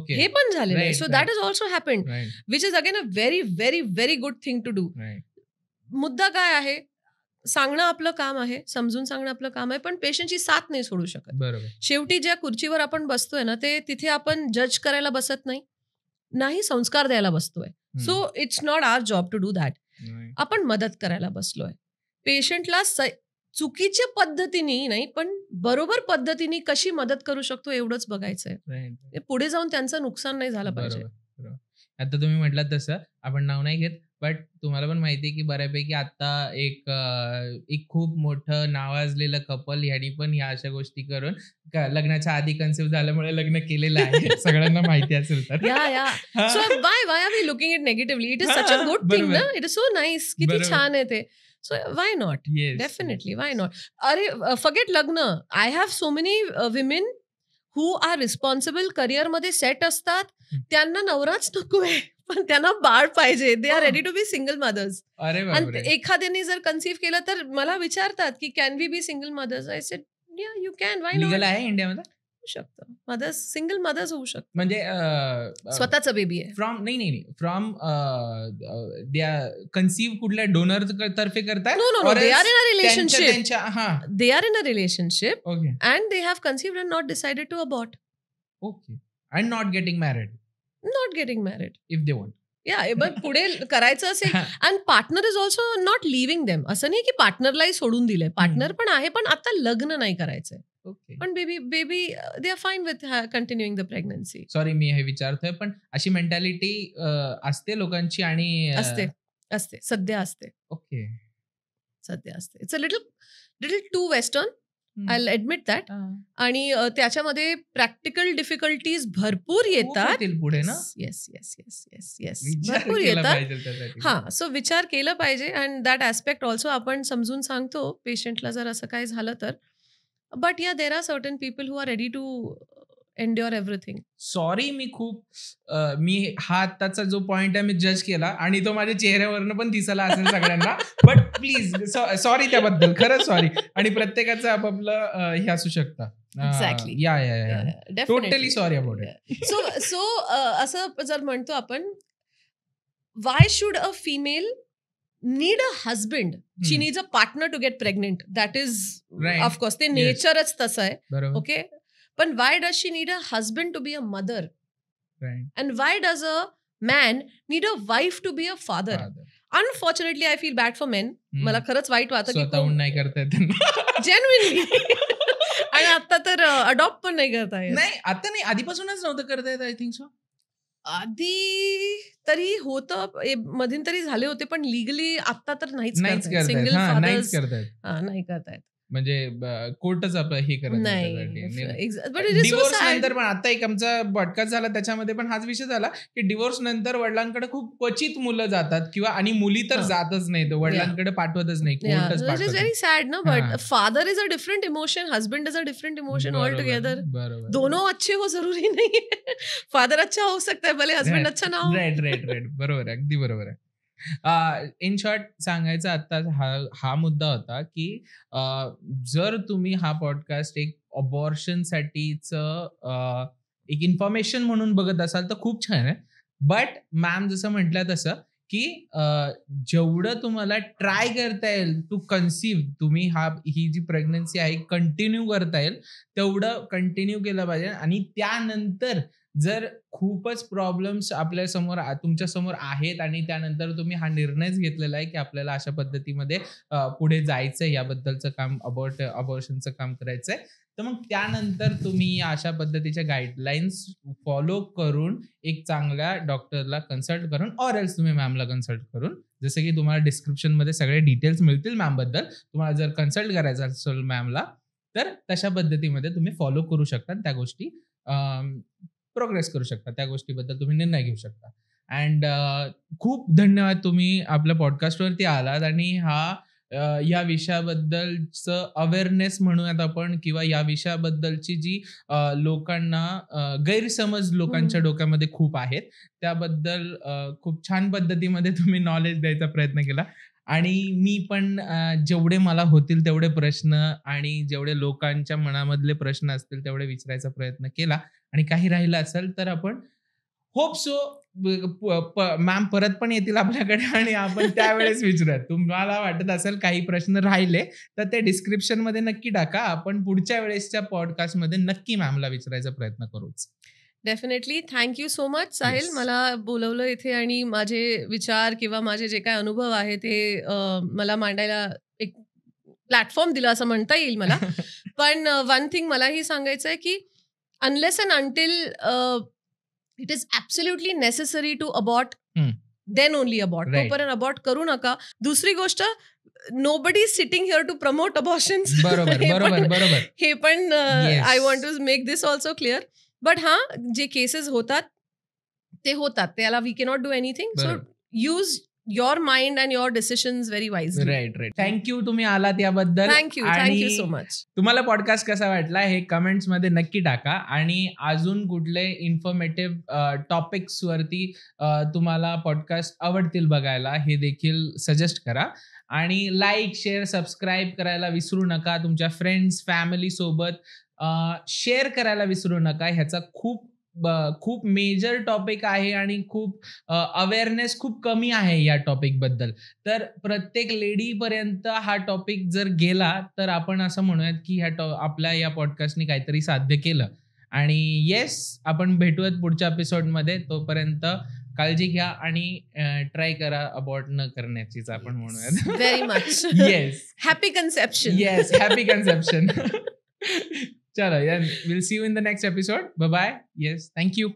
हे पण झालेलं आहे. So that is also happened, which is again a very very very good thing to do. मुद्दा काय आहे, सांगणं आपलं काम आहे, समजून सांगणं आपलं काम आहे, पण पेशंटची साथ नाही सोडू शकत. शेवटी ज्या खुर्चीवर आपण बसतोय ना, ते तिथे आपण जज करायला बसत नाही, संस्कार द्यायला बसतोय. So it's not our job to do that. आपण मदत करायला बसलोय. पेशंटला चुकीच्या पद्धतीने नाही, पण बरोबर पद्धतीने कशी मदत करू शकतो एवढंच बघायचंय. पुढे जाऊन त्यांचं नुकसान नाही झालं पाहिजे. आता तुम्ही म्हटलात तसं, आपण नाव नाही घेत, बट तुम्हाला पण माहिती आहे की बऱ्यापैकी आता एक खूप मोठं नावाजलेलं कपल ह्यानी पण ह्या अशा गोष्टी करून लग्नाच्या आधी कन्सिव्ह झाल्यामुळे लग्न केलेलं आहे. सगळ्यांना माहिती असेल तर. So why are we looking at negatively? It is such a good thing, ना? It is so nice. किती छान आहे ते. So why not? Yes. Definitely, why not? अरे forget लग्न. I have so many women who are responsible, career मध्ये set असतात, त्यांना नवराच नको आहे, पण त्यांना बाळ पाहिजे. They are ready to be single mothers. आणि एखाद्याने जर कन्सिव्ह केलं तर मला विचारतात की can we be single mothers. I said yeah you can, why not. Legal आहे इंडियामध्ये शकतं. मदर्स, सिंगल मदर्स होऊ शकतं. म्हणजे स्वतःचा बेबी आहे. फ्रॉम कन्सिव्ह कुठल्या डोनर तर्फे करताय? No, they are in a relationship. They are in a relationship and they have conceived and not decided to abort. Okay. And not getting married if they want. But पुढे करायचं असेल. And partner is also not living them. असं नाही की पार्टनरलाही सोडून दिलंय. Partner पण आहे, पण आता लग्न नाही करायचंय. पण baby they are fine with continuing the pregnancy. Sorry मी हे विचारतोय, पण अशी मेंटॅलिटी असते लोकांची आणि असते सध्या असते. ओके, सध्या असते. It's a little too western, I will admit that. आणि त्याच्यामध्ये प्रॅक्टिकल डिफिकल्टीज भरपूर येतात पुढे ना. येस भरपूर येतात. सो विचार केला पाहिजे. अँड दॅट ऍस्पेक्ट ऑल्सो आपण समजून सांगतो पेशंटला जर असं काय झालं तर. But yeah there are certain people who are ready to endure everything. Sorry, मी हा आत्ताचा जो पॉइंट आहे मी जज केला आणि तो माझ्या चेहऱ्यावरनं पण दिसला असेल सगळ्यांना. बट प्लीज सॉरी त्याबद्दल, खरंच सॉरी. आणि प्रत्येकाचं आपापलं हे असू शकतं. एक्झॅक्टली. या totally sorry about it. So असं जर म्हणतो आपण, why should a female need a husband? She needs a partner to get pregnant. That is, of course, the natureच तसं आहे. Okay, but why does she need a husband to be a mother? And why does a man need a wife to be a father? Unfortunately, I feel bad for men. मला खरंच वाईट वाटतं की स्वतःहून नाही करता येत जेन्युइनली. आणि आता तर अडॉप्ट पण नाही करता येत. नाही, आता नाही, आधीपासूनच नव्हतं करता येत. आय थिंक सो आधी तरी होतं, मध्यंतरी झाले होते, पण लिगली आता तर नाहीच करतायत. सिंगल फादर्स नाही करतायत. म्हणजे कोर्टच आपलं हे करत नाही. डिवोर्स नंतर पण आता एक आमचा पॉडकास्ट झाला त्याच्यामध्ये पण हाच विषय झाला की डिवोर्स नंतर वडिलांकडे खूप क्वचित मुलं जातात किंवा आणि मुली तर जातच नाही, वडिलांकडे पाठवतच नाही, कोर्टच पाठवत. इट इज व्हेरी सॅड ना. But father is a different emotion, husband is a different emotion all together. दोनों अच्छे हो जरूरी नहीं है. फादर अच्छा हो सकता है, भले हस्बैंड अच्छा ना हो. राइट बरोबर आहे, अगदी बरोबर आहे. इन शॉर्ट सांगायचं आता हा मुद्दा होता की जर तुम्ही हा पॉडकास्ट एक अबॉर्शन साठीच एक इन्फॉर्मेशन म्हणून बघत असाल तर खूप छान आहे. बट मॅम जसं म्हटलं तसं की जेवढं तुम्हाला ट्राय करता येईल टू कन्सिव्ह, तुम्ही ही जी प्रेग्नन्सी आहे कंटिन्यू करता येईल तेवढं कंटिन्यू केलं पाहिजे. आणि त्यानंतर जर खूपच प्रॉब्लेम्स आपल्या समोर तुमच्या समोर आहेत आणि त्यानंतर तुम्ही हा निर्णयच घेतलेला आहे की आपल्याला अशा पद्धतीमध्ये पुढे जायचंय, याबद्दलचं काम अबॉर्शनचं काम करायचंय, तर मग त्यानंतर तुम्ही अशा पद्धतीच्या गाईडलाईन्स फॉलो करून एक चांगल्या डॉक्टरला कन्सल्ट करून ऑर एल्स तुम्ही मॅमला कन्सल्ट करून, जसं की तुम्हाला डिस्क्रिप्शनमध्ये सगळे डिटेल्स मिळतील मॅमबद्दल, तुम्हाला जर कन्सल्ट करायचं असेल मॅमला तर तशा पद्धतीमध्ये तुम्ही फॉलो करू शकता, त्या गोष्टी प्रोग्रेस करू शकता, त्या गोष्टीबद्दल तुम्ही निर्णय घेऊ शकता. अँड खूप धन्यवाद, तुम्ही आपल्या पॉडकास्टवरती आलात आणि या विषयाबद्दलचं अवेअरनेस म्हणूयात आपण, किंवा या विषयाबद्दलची जी लोकांना गैरसमज लोकांच्या डोक्यामध्ये खूप आहेत, त्याबद्दल खूप छान पद्धतीमध्ये तुम्ही नॉलेज द्यायचा प्रयत्न केला. आणि मी पण जेवढे मला होतील तेवढे प्रश्न आणि जेवढे लोकांच्या मनामधले प्रश्न असतील तेवढे विचारायचा प्रयत्न केला. आणि काही राहिलं असेल तर आपण होप सो मॅम परत पण येतील आपल्याकडे आणि आपण त्यावेळेस विचारूयात. तुम्हाला वाटत असेल काही प्रश्न राहिले तर ते डिस्क्रिप्शन मध्ये नक्की टाका, आपण पुढच्या वेळेसच्या पॉडकास्टमध्ये नक्की मॅमला विचारायचा प्रयत्न करूच. Definitely. Thank you so much Sahil, मला बोलवलं इथे आणि माझे विचार किंवा माझे जे काय अनुभव आहे ते मला मांडायला एक प्लॅटफॉर्म दिला असं म्हणता येईल मला. पण वन थिंग मलाही सांगायचं आहे की unless and until it is absolutely necessary to abort, then only abort. तोपर्यंत अबॉर्ट करू नका. दुसरी गोष्ट, nobody is sitting here to promote abortions. बरोबर. हे पण I want to make this also clear. But जे केसेस होतात ते होतात, त्याला we cannot do anything. So use your mind and your decisions very wisely. Right. Thank you, तुम्ही आलात याबद्दल. Thank you so much. तुम्हाला पॉडकास्ट कसा वाटला हे कमेंट्स मध्ये नक्की टाका. आणि अजून कुठले इन्फॉर्मेटिव्ह टॉपिक्स वरती तुम्हाला पॉडकास्ट आवडतील बघायला हे देखील सजेस्ट करा. आणि लाईक, शेअर, सबस्क्राईब करायला विसरू नका. तुमच्या फ्रेंड्स, फॅमिली सोबत शेअर करायला विसरू नका. ह्याचा खूप मेजर टॉपिक आहे आणि खूप अवेअरनेस खूप कमी आहे या टॉपिक बद्दल. तर प्रत्येक लेडीपर्यंत हा टॉपिक जर गेला तर आपण असं म्हणूयात की आपल्या या पॉडकास्टने काहीतरी साध्य केलं. आणि येस, आपण भेटूयात पुढच्या एपिसोडमध्ये. तोपर्यंत काळजी घ्या आणि ट्राय करा अबॉर्ट न करण्याचीच आपण म्हणूयात. Very much. Yes, happy conception. Yes, happy conception. चलो, will see you in the next episode. Bye bye. Yes, thank you.